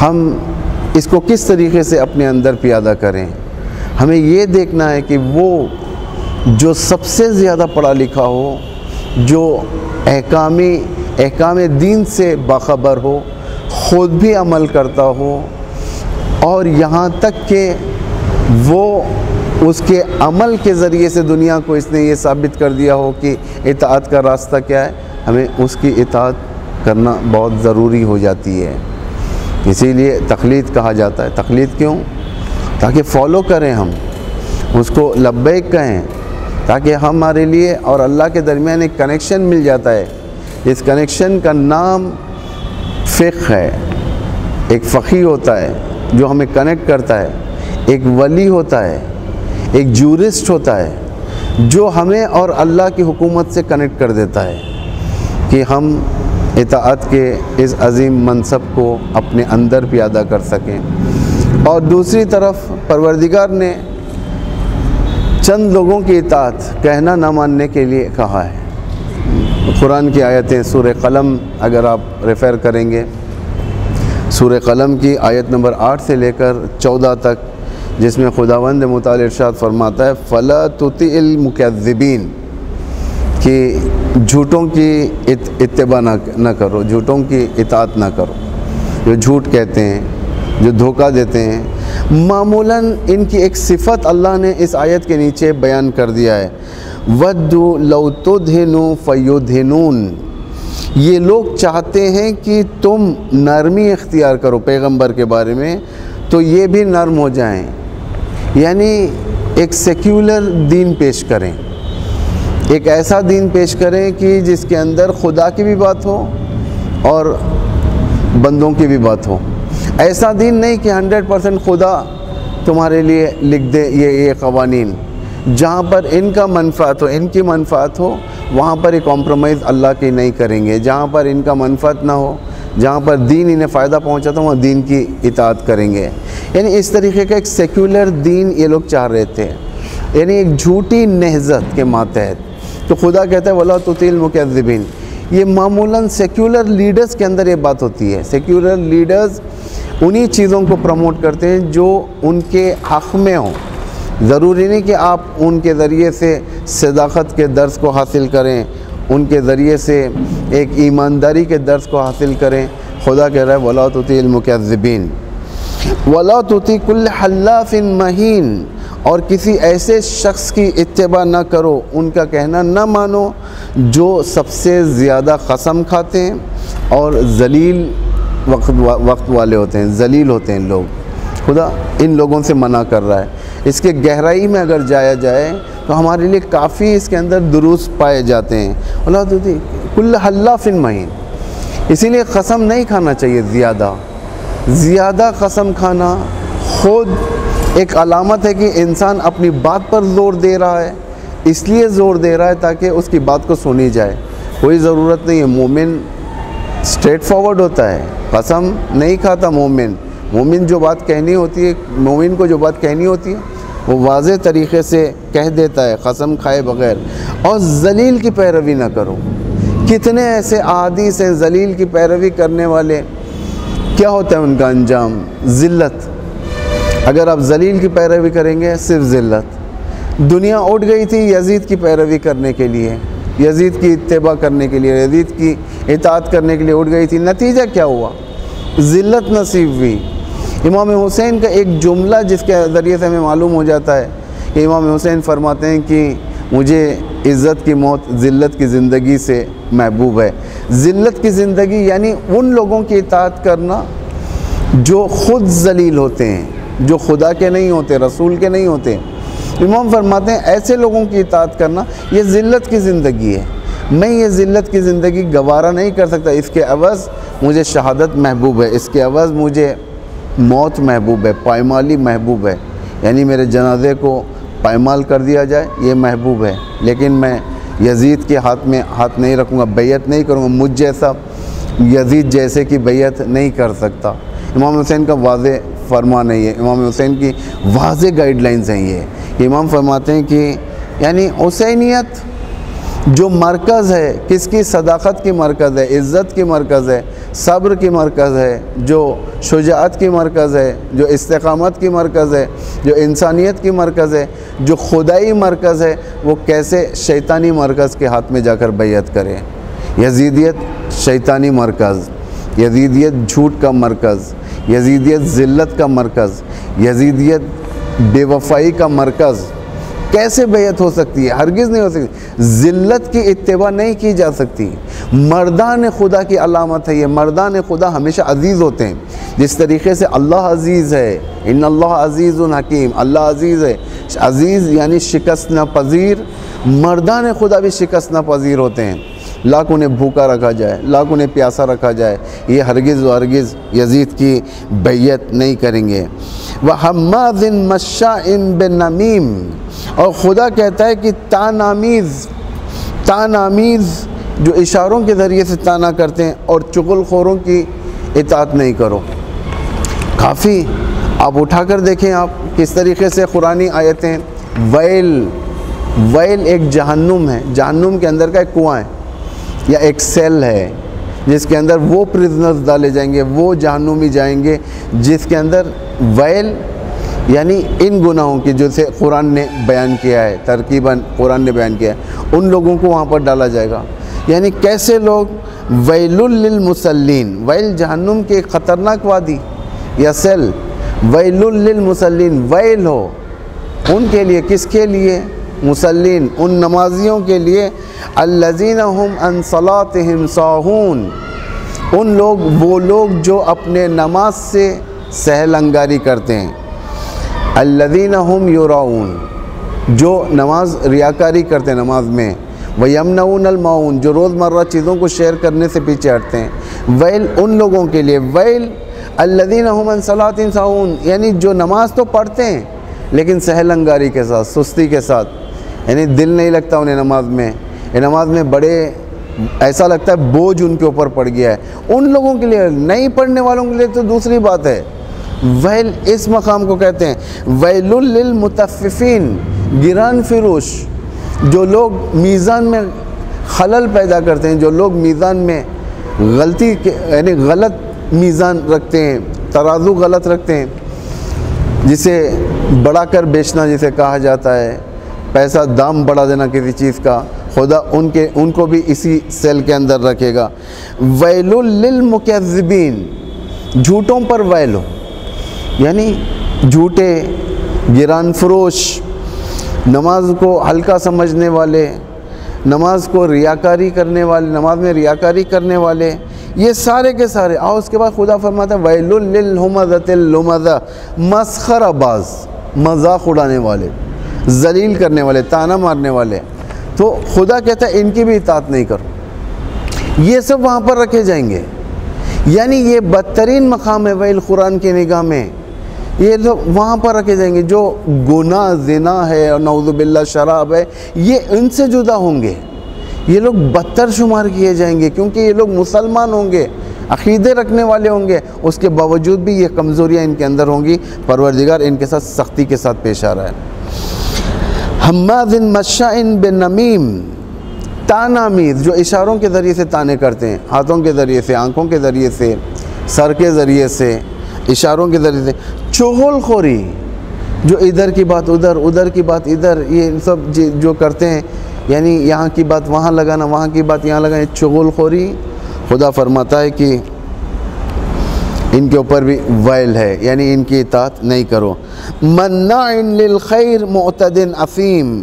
ہم اس کو کس طریقے سے اپنے اندر پیادہ کریں. ہمیں یہ دیکھنا ہے کہ وہ جو سب سے زیادہ پڑھا لکھا ہو، جو احکام دین سے باخبر ہو، خود بھی عمل کرتا ہو، اور یہاں تک کہ وہ اس کے عمل کے ذریعے سے دنیا کو اس نے یہ ثابت کر دیا ہو کہ اطاعت کا راستہ کیا ہے، ہمیں اس کی اطاعت کرنا بہت ضروری ہو جاتی ہے. اسی لیے تقلید کہا جاتا ہے. تقلید کیوں؟ تاکہ فالو کریں، ہم اس کو لبیک کہیں، تاکہ ہمارے لیے اور اللہ کے درمیان ایک کنیکشن مل جاتا ہے. اس کنیکشن کا نام فقہ ہے. ایک فقیہ ہوتا ہے جو ہمیں کنیکٹ کرتا ہے، ایک ولی ہوتا ہے، ایک جورسٹ ہوتا ہے جو ہمیں اور اللہ کی حکومت سے کنیکٹ کر دیتا ہے کہ ہم اطاعت کے اس عظیم منصب کو اپنے اندر پیادہ کر سکیں. اور دوسری طرف پروردگار نے چند لوگوں کی اطاعت کہنا نہ ماننے کے لیے کہا ہے. قرآن کی آیتیں سورہ قلم اگر آپ ریفر کریں گے، سورہ قلم کی آیت نمبر 8 سے لے کر 14 تک، جس میں خداوند متعال ارشاد فرماتا ہے فَلَا تُطِعِ الْمُكَذِّبِينَ، کہ جھوٹوں کی اتباع نہ کرو، جھوٹوں کی اطاعت نہ کرو، جو جھوٹ کہتے ہیں، جو دھوکہ دیتے ہیں. معمولاً ان کی ایک صفت اللہ نے اس آیت کے نیچے بیان کر دیا ہے، وَدُّوا لَوْ تُدْهِنُوا فَيُدْهِنُونَ. یہ لوگ چاہتے ہیں کہ تم نرمی اختیار کرو پیغمبر کے بارے میں تو یہ بھی نرم ہو جائیں، یعنی ایک سیکولر دین پیش کریں، ایک ایسا دین پیش کریں کہ جس کے اندر خدا کی بھی بات ہو اور بندوں کی بھی بات ہو. ایسا دین نہیں کہ 100% خدا تمہارے لیے لکھ دے یہ قوانین. جہاں پر ان کا منفعت ہو، ان کی منفعت ہو، وہاں پر ایک کمپرومائز اللہ کی نہیں کریں گے. جہاں پر ان کا منفعت نہ ہو، جہاں پر دین انہیں فائدہ پہنچاتا ہو، وہاں دین کی اطاعت کریں گے. یعنی اس طریقے کا ایک سیکولر دین یہ لوگ چاہ رہے تھے، یعنی ایک جھوٹی نہضت کے ماتحت. تو خدا کہتا ہے وَلَا تُطِعِ الْمُكَذِّبِينَ. یہ معمولاً سیکولر لیڈرز کے اندر یہ بات ہوتی ہے. سیکولر لیڈرز انہی چیزوں کو پروموٹ کرتے ہیں جو ان کے حق میں ہوں. ضروری نہیں کہ آپ ان کے ذریعے سے صداقت کے درس کو حاصل کریں، ان کے ذریعے سے ایک ایمانداری کے درس کو حاصل کریں. خدا کہہ رہا ہے وَلَا تُطِعِ الْمُكَذِّبِينَ وَلَا تُطِعِ كُلَّ حَلَّافٍ مَّهِينٍ. اور کسی ایسے شخص کی اتباع نہ کرو، ان کا کہنا نہ مانو جو سب سے زیادہ قسم کھاتے ہیں اور ذلیل وقت والے ہوتے ہیں، ذلیل ہوتے ہیں لوگ. خدا ان لوگوں سے منع کر رہا ہے. اس کے گہرائی میں اگر جایا جائے تو ہمارے لیے کافی اس کے اندر دروس پائے جاتے ہیں. اللہ تعالیٰ کل حلاف مہین. اسی لیے قسم نہیں کھانا چاہیے. زیادہ قسم کھانا خود ایک علامت ہے کہ انسان اپنی بات پر زور دے رہا ہے، اس لیے زور دے رہا ہے تاکہ اس کی بات کو سنی جائے. کوئی ضرورت نہیں ہے. مومن اسٹریٹ فارورڈ ہوتا ہے، قسم نہیں کھاتا. مومن جو بات کہنی ہوتی ہے، مومن کو جو بات کہنی ہوتی ہے وہ واضح طریقے سے کہہ دیتا ہے قسم کھائے بغیر. اور ذلیل کی پیروی نہ کرو. کتنے ایسے احادیث ہیں ذلیل کی پیروی کرنے والے، کیا ہوتا ہے ان کا انجام؟ ذلت. اگر آپ ذلیل کی پیروی کریں گے صرف ذلت. دنیا اٹھ گئی تھی یزید کی پیروی کرنے کے لیے، یزید کی اتباع کرنے کے لیے، یزید کی اطاعت کرنے کے لیے اٹھ گئی تھی. نتیجہ کیا ہوا؟ ذلت نصیب ہوئی. امام حسین کا ایک جملہ جس کے ذریعے سے ہمیں معلوم ہو جاتا ہے کہ امام حسین فرماتے ہیں کہ مجھے عزت کی موت ذلت کی زندگی سے محبوب ہے. ذلت کی زندگی یعنی ان لوگوں کی اطاعت کرنا جو خود ذلیل ہوتے ہیں، جو خدا کے نہیں ہوتے، رسول کے نہیں ہوتے. امام فرماتے ہیں ایسے لوگوں کی اطاعت کرنا یہ ذلت کی زندگی ہے. میں یہ ذلت کی زندگی گوارا نہیں کر سکتا. اس کے عوض مجھے شہادت محبوب ہے، اس کے عوض مجھے موت محبوب ہے، پائمالی محبوب ہے. یعنی میرے جنازے کو پائمال کر دیا جائے یہ محبوب ہے. لیکن میں یزید کے ہاتھ میں ہاتھ نہیں رکھوں گا، بیعت نہیں کروں گا. مجھ جیسا یزید جیسے کی بیعت نہیں کر سکتا. امام حسین کا واضح فرمان ہے یہ، امام حسین کی واضح گائیڈ لائنز ہیں یہ. امام فرماتے ہیں کہ یعنی حسینیت جو مرکز ہے، کس کی؟ صداقت کی مرکز ہے، عزت کی مرکز ہے، صبر کی مرکز ہے، جو شجاعت کی مرکز ہے، جو استقامت کی مرکز ہے، جو انسانیت کی مرکز ہے، جو خدائی مرکز ہے، وہ کیسے شیطانی مرکز کے ہاتھ میں جا کر بیعت کرے؟ یزیدیت شیطانی مرکز، یزیدیت جھوٹ کا مرکز، یزیدیت ذلت کا مرکز، یزیدیت بے وفائی کا مرکز، کیسے بیعت ہو سکتی ہے؟ ہرگز نہیں ہو سکتی۔ ذلت کی اتباع نہیں کی جا سکتی۔ مردان خدا کی علامت ہے یہ، مردان خدا ہمیشہ عزیز ہوتے ہیں، جس طریقے سے اللہ عزیز ہے، ان اللہ عزیز حکیم، اللہ عزیز ہے، عزیز یعنی شکست ناپذیر، مردان خدا بھی شکست ناپذیر ہوتے ہیں۔ لاکھ انہیں بھوکا رکھا جائے، لاکھ انہیں پیاسا رکھا جائے، یہ ہرگز و ہرگز یزید کی بیعت نہیں کریں گے۔ وَحَمَّاذٍ مَّشَّاءٍ بِالنَّمِيمٍ، اور خدا کہتا ہے کہ تان آمیز جو اشاروں کے ذریعے سے تانا کرتے ہیں اور چغل خوروں کی اطاعت نہیں کرو۔ کافی آپ اٹھا کر دیکھیں آپ کس طریقے سے قرآنی آیتیں، ویل ایک جہنم ہے، جہنم کے اندر کا ایک کنواں ہے یا ایک سیل ہے جس کے اندر وہ پرزنرز ڈالے جائیں گے، وہ جہنمی جائیں گے جس کے اندر ویل یعنی ان گناہوں کی جو سے قرآن نے بیان کیا ہے، ترکیباً قرآن نے بیان کیا ہے، ان لوگوں کو وہاں پر ڈالا جائے گا۔ یعنی کیسے لوگ، ویل للمصلین، ویل جہنم کے ایک خطرناک وادی یا سیل، ویل للمصلین، ویل ہو ان کے لیے، کس کے لیے؟ مصلین، ان نمازیوں کے لیے، الذین هم عن صلاتهم ساہون، وہ لوگ جو اپنے نماز سے سہل انگاری کرتے ہیں، الذین هم یراؤون، جو نماز ریاکاری کرتے ہیں نماز میں، ویمنعون الماعون، جو روزمرہ چیزوں کو شیئر کرنے سے پیچھے ہٹتے ہیں، ویل ان لوگوں کے لیے، ویل الذین هم عن صلاتهم ساہون، یعنی جو نماز تو پڑھتے ہیں لیکن سہل انگاری کے ساتھ، سستی کے ساتھ، یعنی دل نہیں لگتا انہیں نماز میں، نماز میں بڑے ایسا لگتا ہے بوجھ ان کے اوپر پڑ گیا ہے۔ ان لوگوں کے لیے، نہیں پڑھنے والوں کے لیے تو دوسری بات ہے۔ ویل اس مقام کو کہتے ہیں، ویل للمطففین، گران فروش، جو لوگ میزان میں خلل پیدا کرتے ہیں، جو لوگ میزان میں غلطی یعنی غلط میزان رکھتے ہیں، ترازو غلط رکھتے ہیں، جسے بڑھا کر بیچنا جسے کہا جاتا ہے، پیسہ دام بڑھا دینا کسی چیز کا، خدا ان کو بھی اسی سیل کے اندر رکھے گا۔ ویل للمکذبین، جھوٹوں پر ویل ہو، یعنی جھوٹے، گران فروش، نماز کو ہلکا سمجھنے والے، نماز کو ریاکاری کرنے والے، نماز میں ریاکاری کرنے والے، یہ سارے کے سارے۔ اور اس کے بعد خدا فرماتا ہے ویل للہمزۃ اللمزہ، مسخرہ باز، مذاق اڑانے والے، ذلیل کرنے والے، تانا مارنے والے۔ تو خدا کہتا ہے ان کی بھی اطاعت نہیں کرو، یہ سب وہاں پر رکھے جائیں گے۔ یعنی یہ بدترین مقام ہے ویل قرآن کی نگاہ میں، یہ لوگ وہاں پر رکھے جائیں گے جو گناہ، زنا ہے اور نعوذ باللہ شراب ہے، یہ ان سے جدا ہوں گے، یہ لوگ بدتر شمار کیے جائیں گے، کیونکہ یہ لوگ مسلمان ہوں گے، عقیدے رکھنے والے ہوں گے، اس کے باوجود بھی یہ کمزوریاں ان کے اندر ہوں گی۔ پروردگار ان کے ساتھ سختی کے ساتھ پیش آ رہا ہے۔ حماذ مشاء بنمیم، تانامیز، جو اشاروں کے ذریعے سے تانے کرتے ہیں، ہاتھوں کے ذریعے سے، آنکھوں کے ذریعے سے، سر کے ذریعے سے، اشاروں کے ذریعے سے، چغل خوری، جو ادھر کی بات ادھر، ادھر کی بات ادھر، یہ سب جو کرتے ہیں، یعنی یہاں کی بات وہاں لگانا، وہاں کی بات یہاں لگانا، چغل خوری، خدا فرماتا ہے کہ ان کے اوپر بھی ویل ہے، یعنی ان کی اطاعت نہیں کرو۔ مناع للخیر معتد اثیم،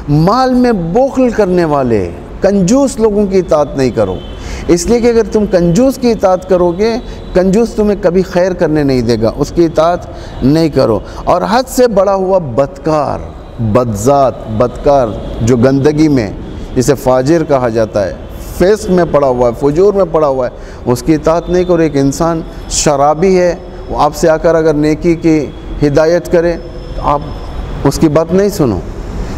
مال میں بخل کرنے والے، کنجوس لوگوں کی اطاعت نہیں کرو، اس لیے کہ اگر تم کنجوس کی اطاعت کرو گے، کنجوس تمہیں کبھی خیر کرنے نہیں دے گا، اس کی اطاعت نہیں کرو۔ اور حد سے بڑا ہوا بدکار، بدذات، بدکار، جو گندگی میں، جسے فاجر کہا جاتا ہے، فسق میں پڑا ہوا ہے، فجور میں پڑا ہوا ہے، اس کی اطاعت نہیں کرو۔ ایک انسان شرابی ہے، وہ آپ سے آ کر اگر نیکی کی ہدایت کرے تو آپ اس کی بات نہیں سنو،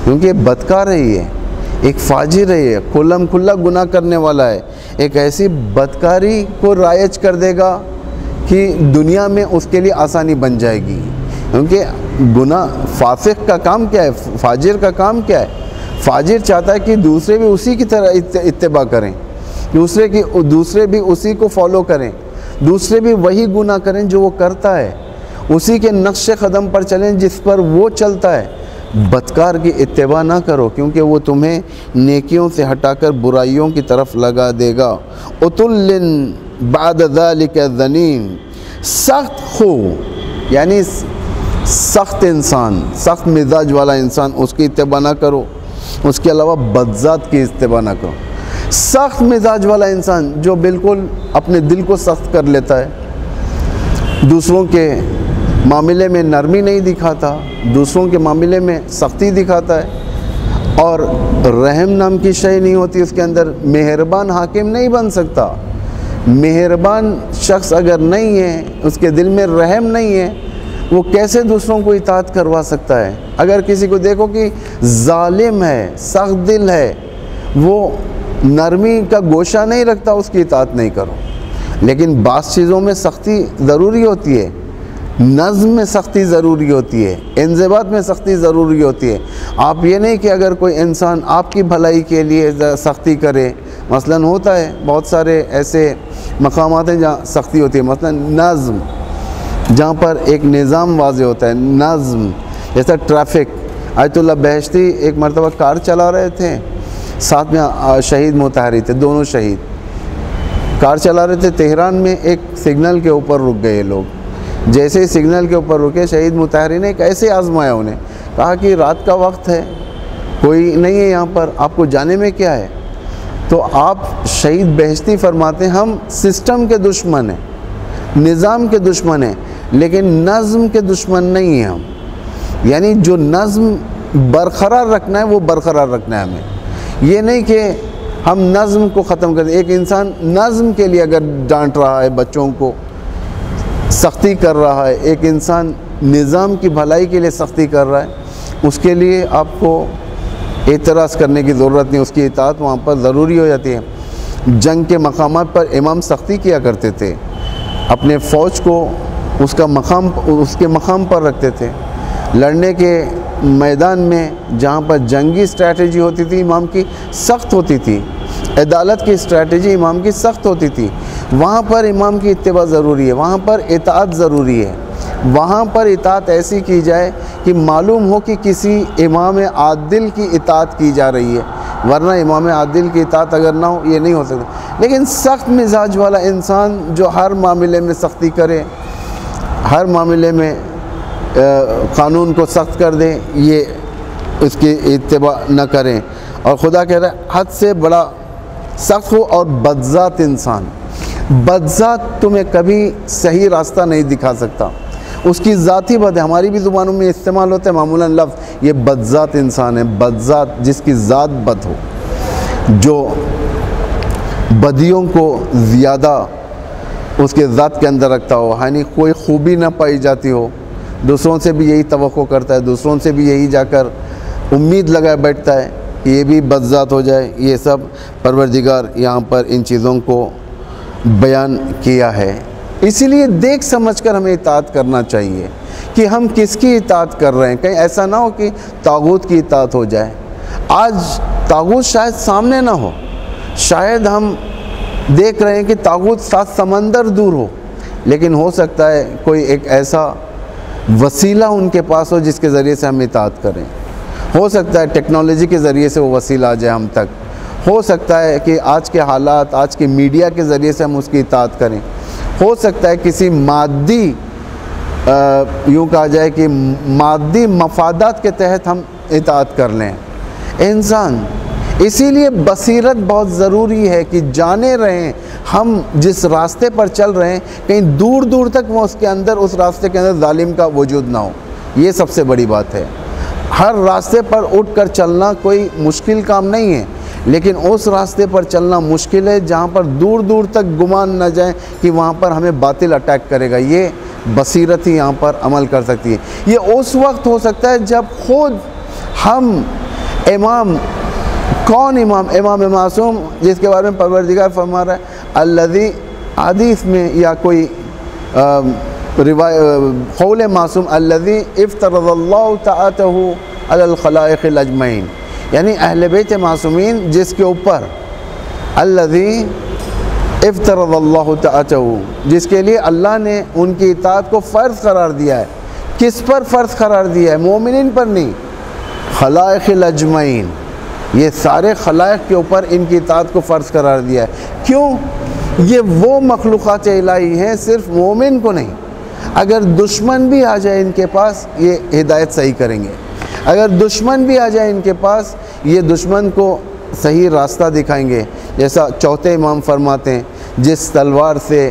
کیونکہ یہ بدکار ہے، یہ ایک فاجر ہے، یہ کھلم کھلا گناہ کرنے والا ہے، ایک ایسی بدکاری کو رائج کر دے گا کہ دنیا میں اس کے لیے آسانی بن جائے گی، کیونکہ گناہ، فاسق کا کام کیا ہے، فاجر کا کام کیا ہے؟ فاجر چاہتا ہے کہ دوسرے بھی اسی کی طرح اتباع کریں، کہ دوسرے بھی اسی کو فالو کریں، دوسرے بھی وہی گناہ کریں جو وہ کرتا ہے، اسی کے نقش قدم پر چلیں جس پر وہ چلتا ہے۔ بدکار کی اتباع نہ کرو کیونکہ وہ تمہیں نیکیوں سے ہٹا کر برائیوں کی طرف لگا دے گا۔ عُتُلٍ بعد ذلك ذنیم، سخت خو یعنی سخت انسان، سخت مزاج والا انسان، اس کی اتباع نہ کرو۔ اس کے علاوہ بدذات کی اتباع نہ کرو۔ سخت مزاج والا انسان جو بالکل اپنے دل کو سخت کر لیتا ہے، دوسروں کے معاملے میں نرمی نہیں دکھاتا، دوسروں کے معاملے میں سختی دکھاتا ہے، اور رحم نام کی شے نہیں ہوتی اس کے اندر، مہربان حاکم نہیں بن سکتا۔ مہربان شخص اگر نہیں ہے، اس کے دل میں رحم نہیں ہے، وہ کیسے دوسروں کو اطاعت کروا سکتا ہے؟ اگر کسی کو دیکھو کہ ظالم ہے، سخت دل ہے، وہ نرمی کا گوشہ نہیں رکھتا، اس کی اطاعت نہیں کرو۔ لیکن بعض چیزوں میں سختی ضروری ہوتی ہے، نظم میں سختی ضروری ہوتی ہے، انضباط میں سختی ضروری ہوتی ہے۔ آپ یہ نہیں کہ اگر کوئی انسان آپ کی بھلائی کے لیے سختی کرے، مثلا ہوتا ہے بہت سارے ایسے مقامات ہیں جہاں سختی ہوتی ہے، مثلا نظم، جہاں پر ایک نظام واضح ہوتا ہے، نظم، جیسا ٹریفک۔ آیت اللہ بہشتی ایک مرتبہ کار چلا رہے تھے، ساتھ میں شہید مطہری تھے، دونوں شہید کار چلا رہے تھے، تہران میں ایک سگنل کے اوپر رک گئے لوگ۔ جیسے ہی سگنل کے اوپر رکے، شہید مطہری نے کیسے آزمایا انہیں، کہا کہ رات کا وقت ہے، کوئی نہیں ہے یہاں پر، آپ کو جانے میں کیا ہے؟ تو آپ شہید بہشتی فرماتے ہیں ہم سسٹم کے دشمن ہیں، نظام کے دشمن ہیں، لیکن نظم کے دشمن نہیں ہیں ہم۔ یعنی جو نظم برقرار رکھنا ہے وہ برقرار رکھنا ہے ہمیں، یہ نہیں کہ ہم نظم کو ختم کر دیں۔ ایک انسان نظم کے لیے اگر ڈانٹ رہا ہے، بچوں کو سختی کر رہا ہے، ایک انسان نظام کی بھلائی کے لیے سختی کر رہا ہے، اس کے لیے آپ کو اعتراض کرنے کی ضرورت نہیں، اس کی اطاعت وہاں پر ضروری ہو جاتی ہے۔ جنگ کے مقامات پر امام سختی کیا کرتے تھے، اپنے فوج کو اس کے مقام پر رکھتے تھے۔ لڑنے کے میدان میں جہاں پر جنگی اسٹریٹجی ہوتی تھی امام کی سخت ہوتی تھی، عدالت کی اسٹریٹجی امام کی سخت ہوتی تھی، وہاں پر امام کی اتباع ضروری ہے، وہاں پر اطاعت ضروری ہے، وہاں پر اطاعت ایسی کی جائے کہ معلوم ہو کہ کسی امام عادل کی اطاعت کی جا رہی ہے، ورنہ امام عادل کی اطاعت اگر نہ ہو یہ نہیں ہو سکتا۔ لیکن سخت مزاج والا انسان جو ہر معاملے میں سختی کرے، ہر معاملے میں قانون کو سخت کر دیں، یہ اس کی اتباع نہ کریں۔ اور خدا کہہ رہا ہے حد سے بڑا سخت ہو اور بدذات انسان، بدذات تمہیں کبھی صحیح راستہ نہیں دکھا سکتا، اس کی ذاتی بد ہے۔ ہماری بھی زبانوں میں استعمال ہوتا ہے معمولاً لفظ، یہ بدذات انسان ہے، بدذات جس کی ذات بد ہو، جو بدیوں کو زیادہ اس کے ذات کے اندر رکھتا ہو، یعنی کوئی خوبی نہ پائی جاتی ہو، دوسروں سے بھی یہی توقع کرتا ہے، دوسروں سے بھی یہی جا کر امید لگائے بیٹھتا ہے کہ یہ بھی بدذات ہو جائے۔ یہ سب پروردگار یہاں پر ان چیزوں کو بیان کیا ہے، اسی لیے دیکھ سمجھ کر ہمیں اطاعت کرنا چاہیے کہ ہم کس کی اطاعت کر رہے ہیں، کہیں ایسا نہ ہو کہ طاغوت کی اطاعت ہو جائے۔ آج طاغوت شاید سامنے نہ ہو، شاید ہم دیکھ رہے ہیں کہ طاغوت 7 سمندر دور ہو، لیکن ہو سکتا ہے کوئی ایک ایسا وسیلہ ان کے پاس ہو جس کے ذریعے سے ہم اطاعت کریں، ہو سکتا ہے ٹیکنالوجی کے ذریعے سے وہ وسیلہ آ جائے ہم تک، ہو سکتا ہے کہ آج کے حالات، آج کے میڈیا کے ذریعے سے ہم اس کی اطاعت کریں، ہو سکتا ہے کسی مادی یوں کہا جائے کہ مادی مفادات کے تحت ہم اطاعت کر لیں۔ انسان اسی لیے بصیرت بہت ضروری ہے کہ جانے رہیں ہم جس راستے پر چل رہے ہیں کہیں دور دور تک وہ اس راستے کے اندر ظالم کا وجود نہ ہو، یہ سب سے بڑی بات ہے۔ ہر راستے پر اٹھ کر چلنا کوئی مشکل کام نہیں ہے، لیکن اس راستے پر چلنا مشکل ہے جہاں پر دور دور تک گمان نہ جائے کہ وہاں پر ہمیں باطل اٹیک کرے گا، یہ بصیرت ہی یہاں پر عمل کر سکتی ہے۔ یہ اس وقت ہو سکتا ہے جب خود ہم امام معصوم جس کے بارے میں پروردگار فرما رہا ہے الذی، حدیث میں یا کوئی قول معصوم الذی افترض اللہ طاعتہ علی الخلائق اجمعین، یعنی اہل بیت معصومین جس کے اوپر الذی افترض اللہ تعتہو، جس کے لیے اللہ نے ان کی اطاعت کو فرض قرار دیا ہے۔ کس پر فرض قرار دیا ہے؟ مومنین پر نہیں، خلائق الاجمعین، یہ سارے خلائق کے اوپر ان کی اطاعت کو فرض قرار دیا ہے۔ کیوں؟ یہ وہ مخلوقات الہی ہیں، صرف مومن کو نہیں۔ اگر دشمن بھی آ جائے ان کے پاس، یہ ہدایت صحیح کریں گے۔ اگر دشمن بھی آ جائے ان کے پاس، یہ دشمن کو صحیح راستہ دکھائیں گے۔ جیسا چوتھے امام فرماتے ہیں، جس تلوار سے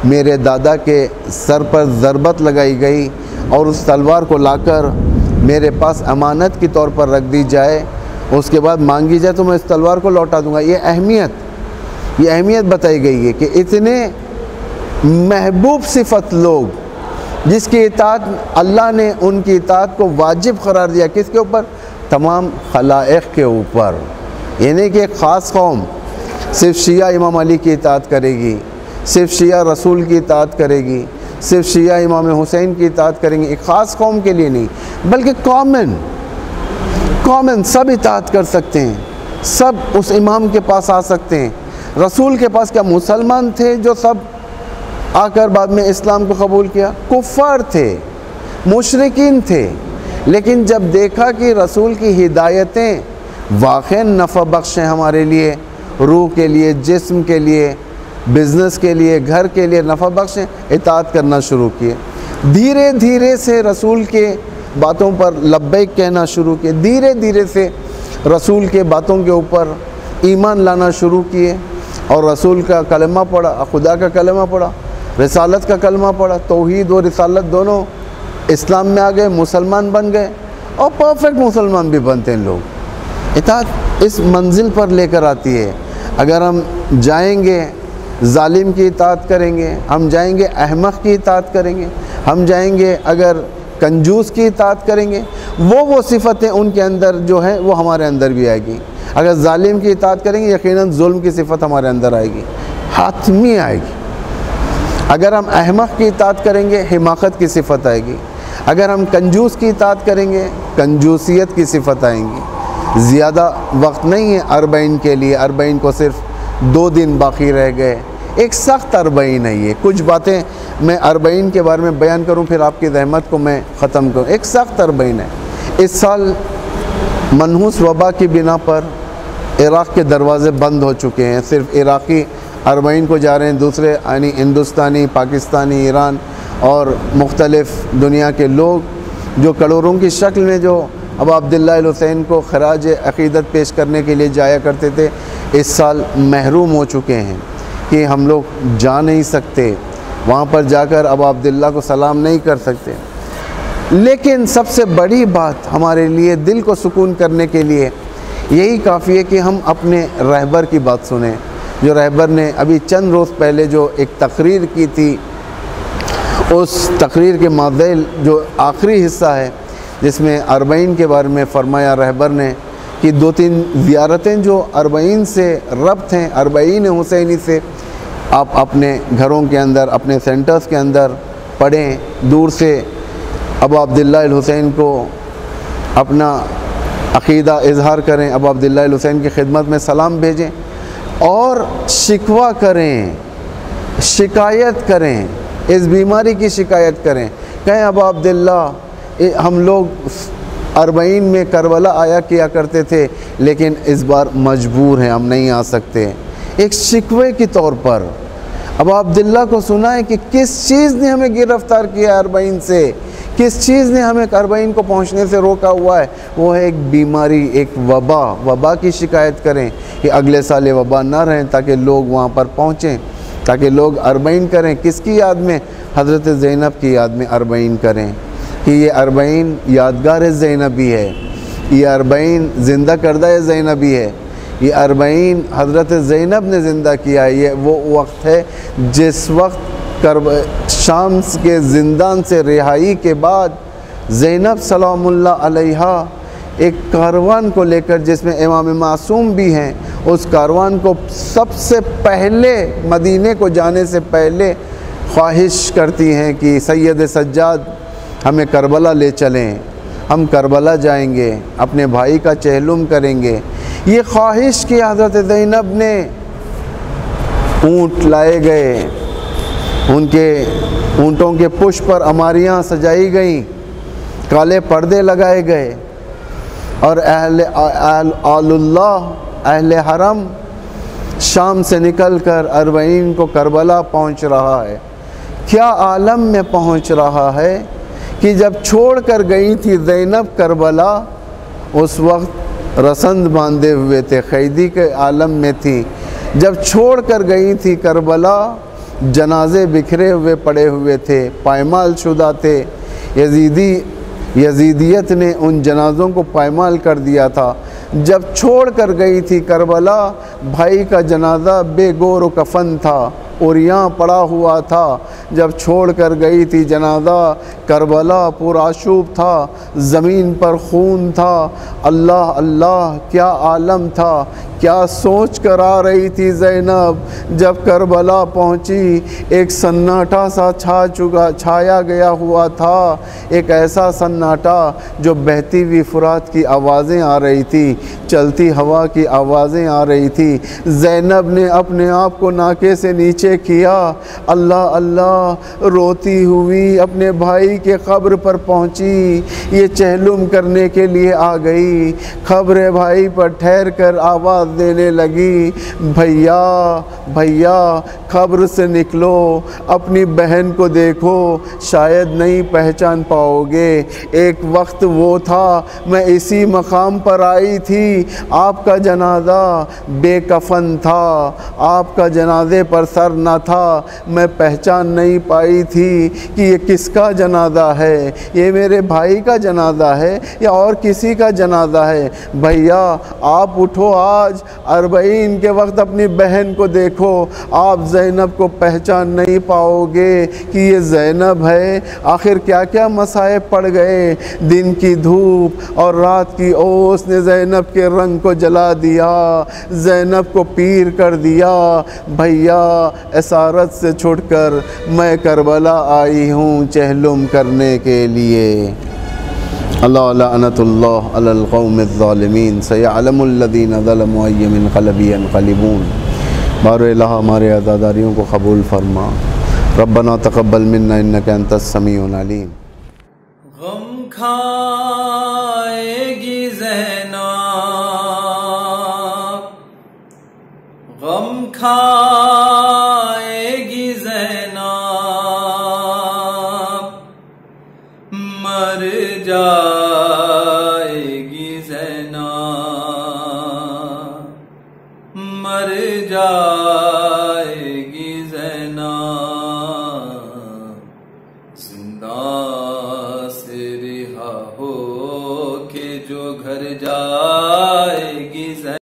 میرے دادا کے سر پر ضربت لگائی گئی اور اس تلوار کو لا کر میرے پاس امانت کی طور پر رکھ دی جائے، اس کے بعد مانگی جائے تو میں اس تلوار کو لوٹا دوں گا۔ یہ اہمیت بتائی گئی ہے کہ اتنے محبوب صفت لوگ جس کی اطاعت اللہ نے ان کی اطاعت کو واجب قرار دیا، کس کے اوپر؟ تمام خلائق کے اوپر۔ یہ نہیں کہ ایک خاص قوم صرف شیعہ امام علی کی اطاعت کرے گی، صرف شیعہ رسول کی اطاعت کرے گی، صرف شیعہ امام حسین کی اطاعت کریں گے، ایک خاص قوم کے لیے نہیں، بلکہ کامن سب اطاعت کر سکتے ہیں، سب اس امام کے پاس آ سکتے ہیں۔ رسول کے پاس کیا مسلمان تھے جو سب آ کر بعد میں اسلام کو قبول کیا؟ کفار تھے، مشرکین تھے، لیکن جب دیکھا کہ رسول کی ہدایتیں واقعاً نفع بخش ہیں ہمارے لیے، روح کے لیے، جسم کے لیے، بزنس کے لیے، گھر کے لیے نفع بخش ہیں، اطاعت کرنا شروع کیے۔ دھیرے دھیرے سے رسول کے باتوں پر لبیک کہنا شروع کیے، دھیرے دھیرے سے رسول کے باتوں کے اوپر ایمان لانا شروع کیے، اور رسول کا کلمہ پڑھا، خدا کا کلمہ پڑھا، رسالت کا کلمہ پڑھا، توحید و رسالت دونوں اسلام میں آ گئے، مسلمان بن گئے، اور پرفیکٹ مسلمان بھی بنتے ہیں لوگ۔ اطاعت اس منزل پر لے کر آتی ہے۔ اگر ہم جائیں گے ظالم کی اطاعت کریں گے، ہم جائیں گے احمق کی اطاعت کریں گے، ہم جائیں گے اگر کنجوس کی اطاعت کریں گے، وہ صفتیں ان کے اندر جو ہیں وہ ہمارے اندر بھی آئے گی۔ اگر ظالم کی اطاعت کریں گے، یقیناً ظلم کی صفت ہمارے اندر آئے گی، حتمی آئے گی۔ اگر ہم احمق کی اطاعت کریں گے، حماقت کی صفت آئے گی۔ اگر ہم کنجوس کی اطاعت کریں گے، کنجوسیت کی صفت آئیں گی۔ زیادہ وقت نہیں ہے 40 کے لیے، 40 کو صرف 2 دن باقی رہ گئے۔ ایک سخت 40 ہے یہ، کچھ باتیں میں 40 کے بارے میں بیان کروں پھر آپ کی زحمت کو میں ختم کروں۔ ایک سخت 40 ہے۔ اس سال منحوس وبا کی بنا پر عراق کے دروازے بند ہو چکے ہیں، صرف عراقی 40 کو جا رہے ہیں، دوسرے یعنی ہندوستانی، پاکستانی، ایران اور مختلف دنیا کے لوگ جو کروڑوں کی شکل میں جو ابا عبداللہ الحسین کو خراج عقیدت پیش کرنے کے لیے جایا کرتے تھے، اس سال محروم ہو چکے ہیں کہ ہم لوگ جا نہیں سکتے، وہاں پر جا کر ابا عبداللہ کو سلام نہیں کر سکتے۔ لیکن سب سے بڑی بات ہمارے لیے دل کو سکون کرنے کے لیے یہی کافی ہے کہ ہم اپنے رہبر کی بات سنیں، جو رہبر نے ابھی چند روز پہلے جو ایک تقریر کی تھی، اس تقریر کے ماذیل جو آخری حصہ ہے جس میں 40 کے بارے میں فرمایا رہبر نے کہ 2-3 زیارتیں جو 40 سے ربط ہیں، 40 حسینی سے، آپ اپنے گھروں کے اندر، اپنے سینٹرز کے اندر پڑھیں، دور سے ابا عبداللہ الحسین کو اپنا عقیدہ اظہار کریں، ابا عبداللہ الحسین کی خدمت میں سلام بھیجیں، اور شکوہ کریں، شکایت کریں، اس بیماری کی شکایت کریں، کہیں ابا عبداللہ ہم لوگ 40 میں کربلا آیا کیا کرتے تھے لیکن اس بار مجبور ہیں، ہم نہیں آ سکتے۔ ایک شکوے کی طور پر ابا عبداللہ کو سنائیں کہ کس چیز نے ہمیں گرفتار کیا 40 سے، کس چیز نے ہمیں 40 کو پہنچنے سے روکا ہوا ہے۔ وہ ہے ایک بیماری، ایک وبا کی شکایت کریں کہ اگلے سال یہ وبا نہ رہیں تاکہ لوگ وہاں پر پہنچیں، تاکہ لوگ 40 کریں۔ کس کی یاد میں؟ حضرت زینب کی یاد میں 40 کریں کہ یہ 40 یادگار زینبی ہے، یہ 40 زندہ کردہ زینبی ہے، یہ 40 حضرت زینب نے زندہ کیا ہے۔ یہ وہ وقت ہے جس وقت شام کے زندان سے رہائی کے بعد زینب سلام اللہ علیہا ایک کاروان کو لے کر، جس میں امام معصوم بھی ہیں، اس کاروان کو سب سے پہلے مدینے کو جانے سے پہلے خواہش کرتی ہیں کہ سید سجاد ہمیں کربلا لے چلیں، ہم کربلا جائیں گے، اپنے بھائی کا چہلم کریں گے۔ یہ خواہش کی حضرت زینب نے اونٹ لائے گئے، ان کے اونٹوں کے پش پر عماریاں سجائی گئیں، کالے پردے لگائے گئے، اور آل اللہ اہل حرم شام سے نکل کر اربعین کو کربلا پہنچ رہا ہے۔ کیا عالم میں پہنچ رہا ہے کہ جب چھوڑ کر گئی تھی زینب کربلا، اس وقت رسند باندھے ہوئے تھے، قیدی کے عالم میں تھی۔ جب چھوڑ کر گئی تھی کربلا، جنازے بکھرے ہوئے پڑے ہوئے تھے، پائمال شدہ تھے۔ یزیدیت نے ان جنازوں کو پائمال کر دیا تھا۔ جب چھوڑ کر گئی تھی کربلا، بھائی کا جنازہ بے گور و کفن تھا، عریاں پڑا ہوا تھا۔ جب چھوڑ کر گئی تھی جنازہ کربلا، پرآشوب تھا، زمین پر خون تھا۔ اللہ اللہ کیا عالم تھا، کیا سوچ کر آ رہی تھی زینب۔ جب کربلا پہنچی، ایک سناٹا سا چھایا گیا ہوا تھا، ایک ایسا سناٹا جو بہتی ہوئی فرات کی آوازیں آ رہی تھی، چلتی ہوا کی آوازیں آ رہی تھی۔ زینب نے اپنے آپ کو ناکے سے نیچے کیا، اللہ اللہ روتی ہوئی اپنے بھائی کے قبر پر پہنچی۔ یہ چہلم کرنے کے لیے آ گئی، قبر بھائی پر ٹھہر کر آواز دینے لگی، بھیا بھیا قبر سے نکلو، اپنی بہن کو دیکھو، شاید نہیں پہچان پاؤ گے۔ ایک وقت وہ تھا میں اسی مقام پر آئی تھی، آپ کا جنازہ بے کفن تھا، آپ کا جنازے پر سر نہ تھا، میں پہچان نہیں پائی تھی کہ یہ کس کا جنازہ ہے، یہ میرے بھائی کا جنازہ ہے یا اور کسی کا جنازہ ہے۔ بھیا آپ اٹھو، آج اربعین کے وقت اپنی بہن کو دیکھو، آپ زینب کو پہچان نہیں پاؤ گے کہ یہ زینب ہے۔ آخر کیا کیا مصائب پڑ گئے، دن کی دھوپ اور رات کی اوس نے زینب کے رنگ کو جلا دیا، زینب کو پیر کر دیا۔ بھیا اسارت سے چھٹ کر میں کربلا آئی ہوں چہلم کرنے کے لیے۔ اللہ لعنت اللہ علی القوم الظالمین، سیعلم الذین ظلموا ای منقلب ینقلبون۔ بار الہ ہمارے عزاداریوں کو قبول فرما، ربنا تقبل منا انک انت السمیع العلیم۔ غم کھائے گی زینب، غم کھائے گی زینب، مر جائے گی زینب، مر جائے گی زینب، زندہ سے رہا ہو کے جو گھر جائے گی زینب۔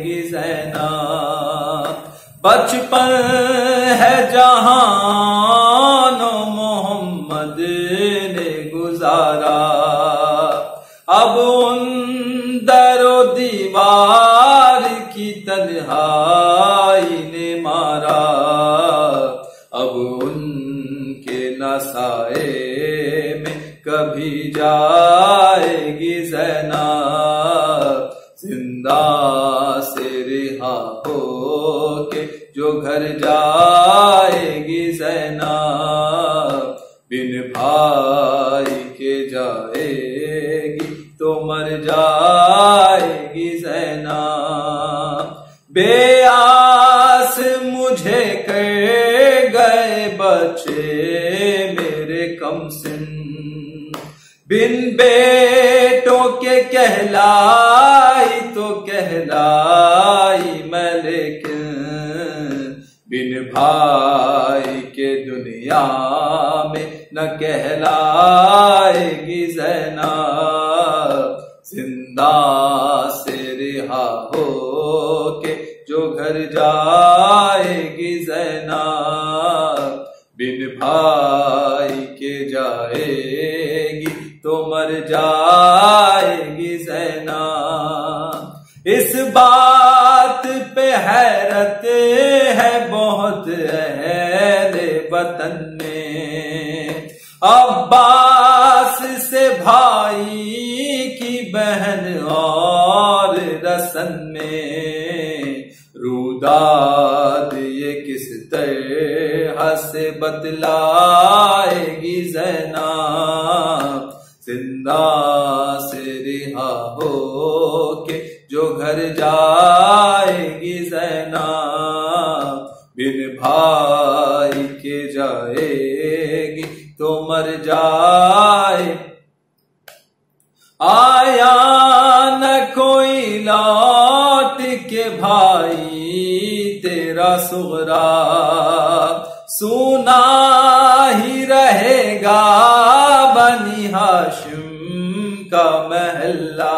گی زینب، بچپن ہے جہان و محمد نے گزارا، اب ان در و دیوار کی تنہائی نے مارا، اب ان کے نہ سائے میں کبھی جائے گی زینب، زندہ سے رہا ہو کے جو گھر جائے گی زینب، بن بھائی کے جائے گی تو مر جائے گی زینب، بے آس مجھے کر گئے بچے میرے کم سن، بن بیٹوں کے کہلائی تو کہلائی میں لیکن، بن بھائی کے دنیا میں نہ کہلائے گی زینب، زندہ سے رہا ہو کے جو گھر جائے گی زینب، بن بھائی کے جائے گی تو مر جائے گی زینب، اس بات پہ حیرت ہے بہت اہل وطن میں، عباس سے بھائی کی بہن اور رسن میں، روداد یہ کس طرح سے بتلائے گی زینب، زندہ سے رہا ہو کے جو گھر جائے گی زینب، بن بھائی کے جائے گی تو مر جائے، آیا نہ کوئی لوٹ کے بھائی تیرا صغرا، سونا ہی رہے گا بنی ہاشم کا محلہ،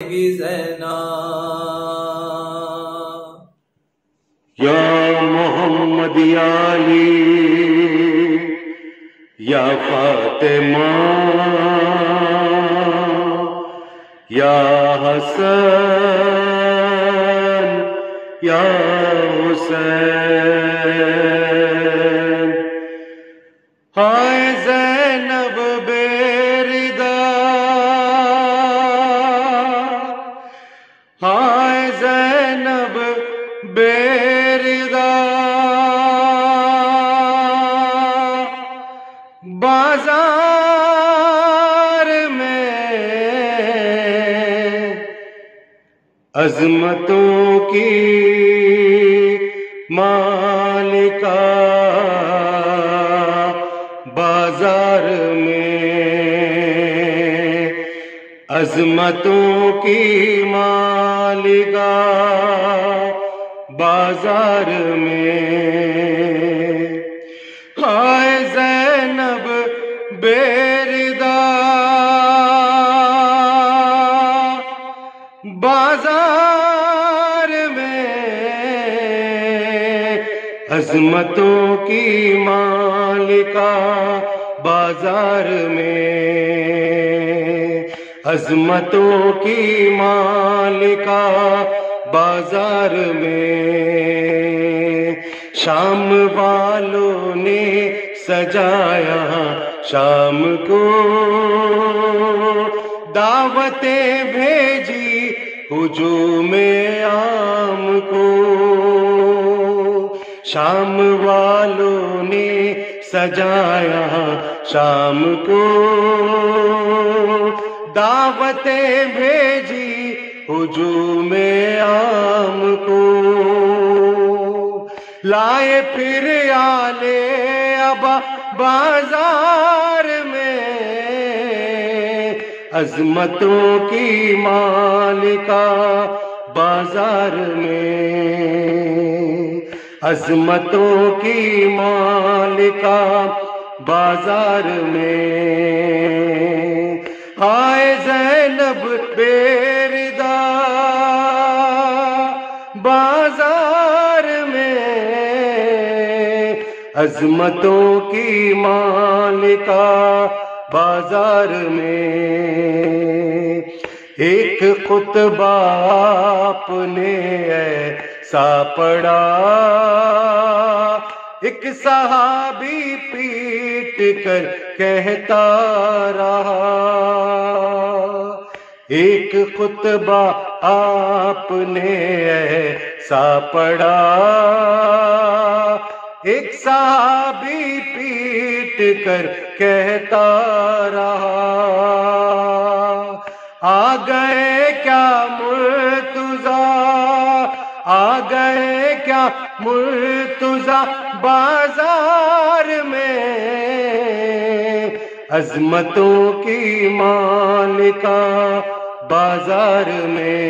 گی زینب، یا محمد یا علی یا فاطمہ یا حسن یا حسین، ہائے زینب بیردا، ہائے زینب بیردا، بازار عظمتوں کی مالکا بازار میں، عظمتوں کی مالکا بازار میں، ہائے زینب بیردا بازار میں، عظمتوں کی مالکا بازار میں، عظمتوں کی مالکا بازار میں، شام والوں نے سجایا شام کو، دعوتیں بھیجی ہجوم عام کو، شام والوں نے سجایا شام کو، دعوتیں بھیجی ہجوم عام کو، لائے پھر آلے ابا بازار میں، عظمتوں کی مالکا بازار میں، عظمتوں کی مالکا بازار میں، ہائے زینب بیردا بازار میں، عظمتوں کی مالکا بازار میں، ایک خطبہ آپ نے ایسا پڑھا، ایک صحابی پیٹ کر کہتا رہا، ایک خطبہ آپ نے ایسا پڑھا، ایک صحابی پیٹ کر کہتا رہا، آ گئے کیا مرتضیٰ، آ گئے کیا مرتضیٰ بازار میں، عظمتوں کی مالکا بازار میں،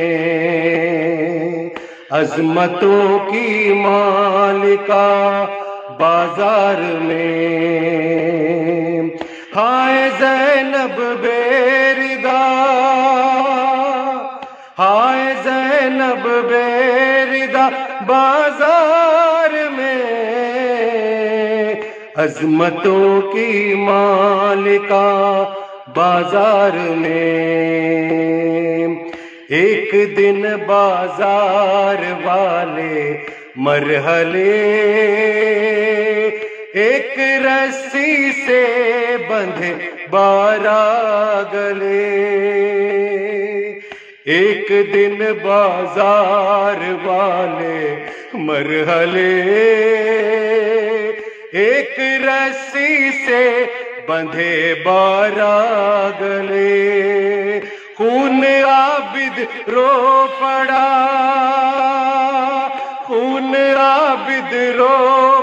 عظمتوں کی مالکا بازار میں، ہائے زینب بیردا، ہائے زینب بیردا بازار میں، عظمتوں کی مالکا بازار میں، ایک دن بازار والے مرحلے ایک رسی سے بندھے 12 گلے، ایک دن بازار والے مرحلے ایک رسی سے بندھے 12 گلے، خون عابد رو پڑا، خون عابد رو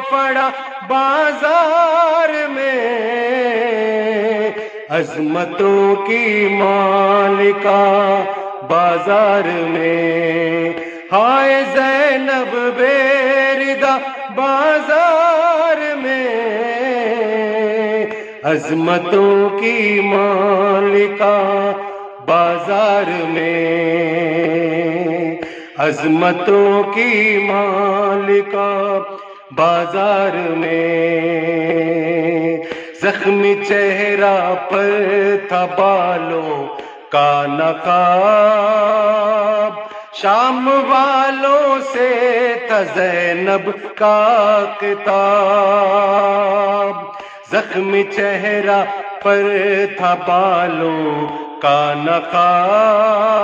پڑا بازار میں، عظمتوں کی مالکا بازار میں، ہائے زینب بیردا بازار میں، عظمتوں کی مالکا بازار میں، عظمتوں کی مالکا بازار میں، زخمی چہرہ پر تھا بالوں کا نقاب، شام والوں سے تھا زینب کا خطاب، زخمی چہرہ پر تھا بالوں کا نقاب،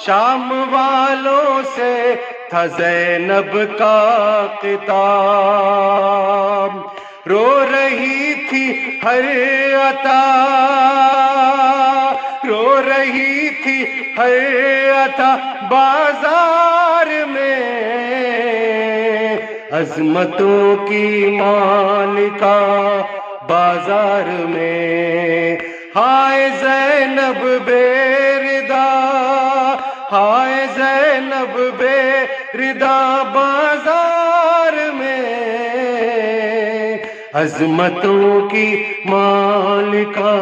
شام والوں سے تھا زینب کا خطاب، رو رہی تھی ہر عطا، رو رہی تھی ہر عطا بازار میں، عظمتوں کی مالکہ بازار میں، ہائے زینب بے ردا، ہائے زینب بے ردا بازار میں، عظمتوں کی مالکہ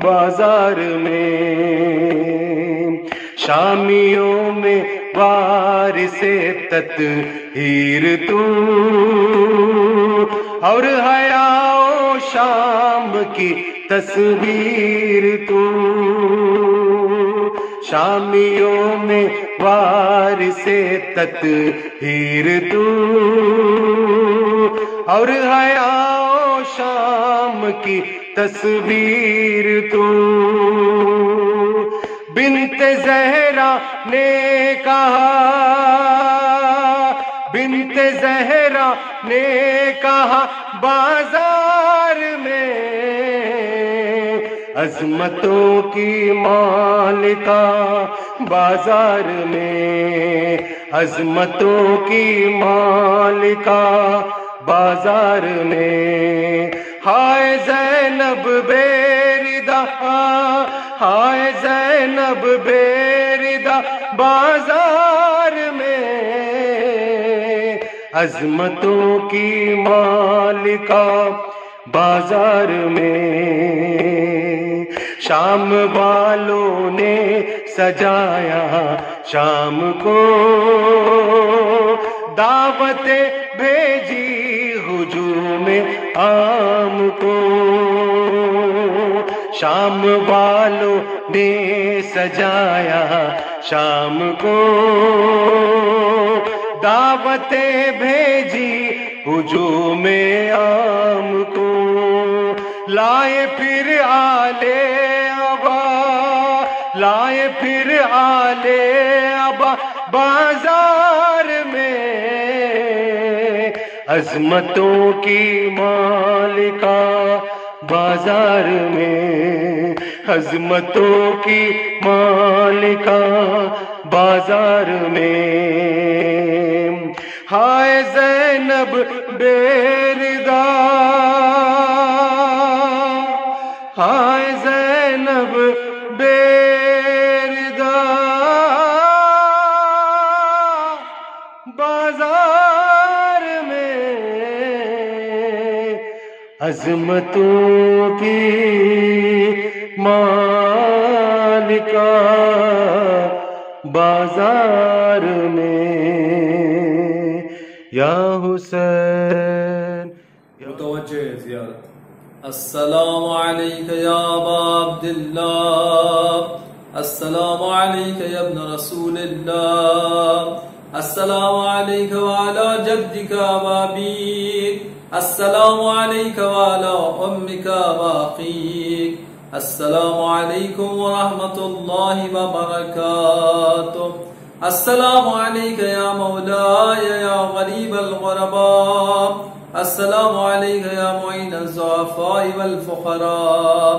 بازار میں، شامیوں میں وارث تطہیر تو، اور حیاء و شام کی تصویر تو، شامیوں میں وارث تطہیر تو، اور حیاء و شام کی تصویر تو، بنت زہرا نے کہا، بنت زہرا نے کہا بازار میں، عظمتوں کی مالکہ بازار میں، عظمتوں کی مالکہ بازار میں، ہائے زینب بے ردا، ہائے زینب بے ردا بازار میں، عظمتوں کی مالکہ بازار میں، شام والوں نے سجایا شام کو، دعوتیں بھیجی ہجوم عام کو، شام والوں نے سجایا شام کو، دعوتیں بھیجی ہجوم عام کو، لائے پھر آلے ابا، لائے پھر آلے ابا بازار میں، عظمتوں کی مالکہ بازار میں، عظمتوں کی مالکہ بازار میں، ہائے زینب بے ردا، ہائے زینب بے ردا بازار میں، عظمتوں کی مالکہ بازار میں، یا حسین متوجہ زیارت۔ السلام علیک یا ابا عبداللہ، السلام علیک یا ابن رسول اللہ، السلام علیک وعلا جدک وابیک، السلام علیک وعلا امک واخیک، السلام علیکم ورحمۃ اللہ وبرکاتہ، السلام علیک یا مولاي یا غریب الغرباء، السلام علیک یا معین الضعفاء والفقراء،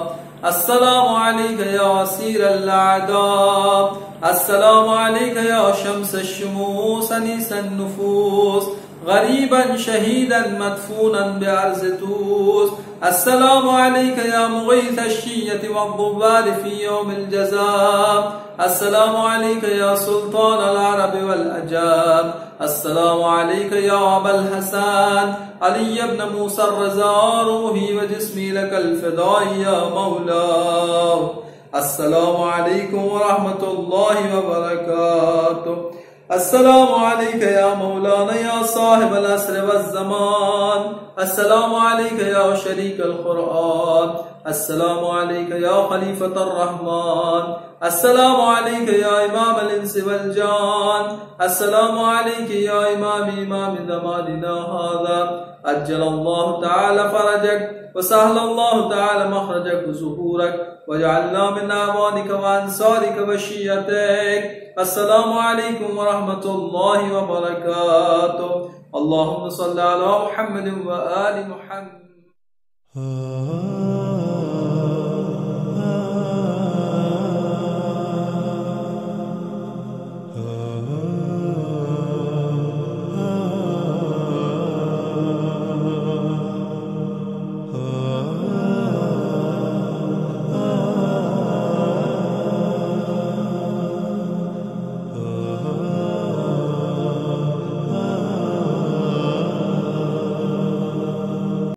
السلام علیک یا اسیر الاعداء، السلام علیک یا شمس الشموس انیس النفوس، غریبا شہیدا مدفونا بعرض توس، السلام علیک یا مغیث الشیۃ والضباب فی یوم الجزاء، السلام علیک یا سلطان العرب والعجاب، السلام علیک یا ابا الحسن علی ابن موسى الرضا، روحی و جسمی لک الفداء یا مولا، السلام علیکم ورحمۃ اللہ وبرکاتہ، السلام علیک یا مولانا یا صاحب العصر والزمان، السلام علیک یا شریک القرآن، السلام علیک یا خلیفۃ الرحمن، السلام علیک یا امام الانس والجان، السلام علیک یا امام زماننا هذا، عجل اللہ تعالی فرجک وسهل اللہ تعالی مخرجک وظہورک، وجعلنا من اعوانک وانصارک وشیعتک، السلام علیکم ورحمۃ اللہ وبرکاتہ، اللہم صل علی محمد وآل محمد۔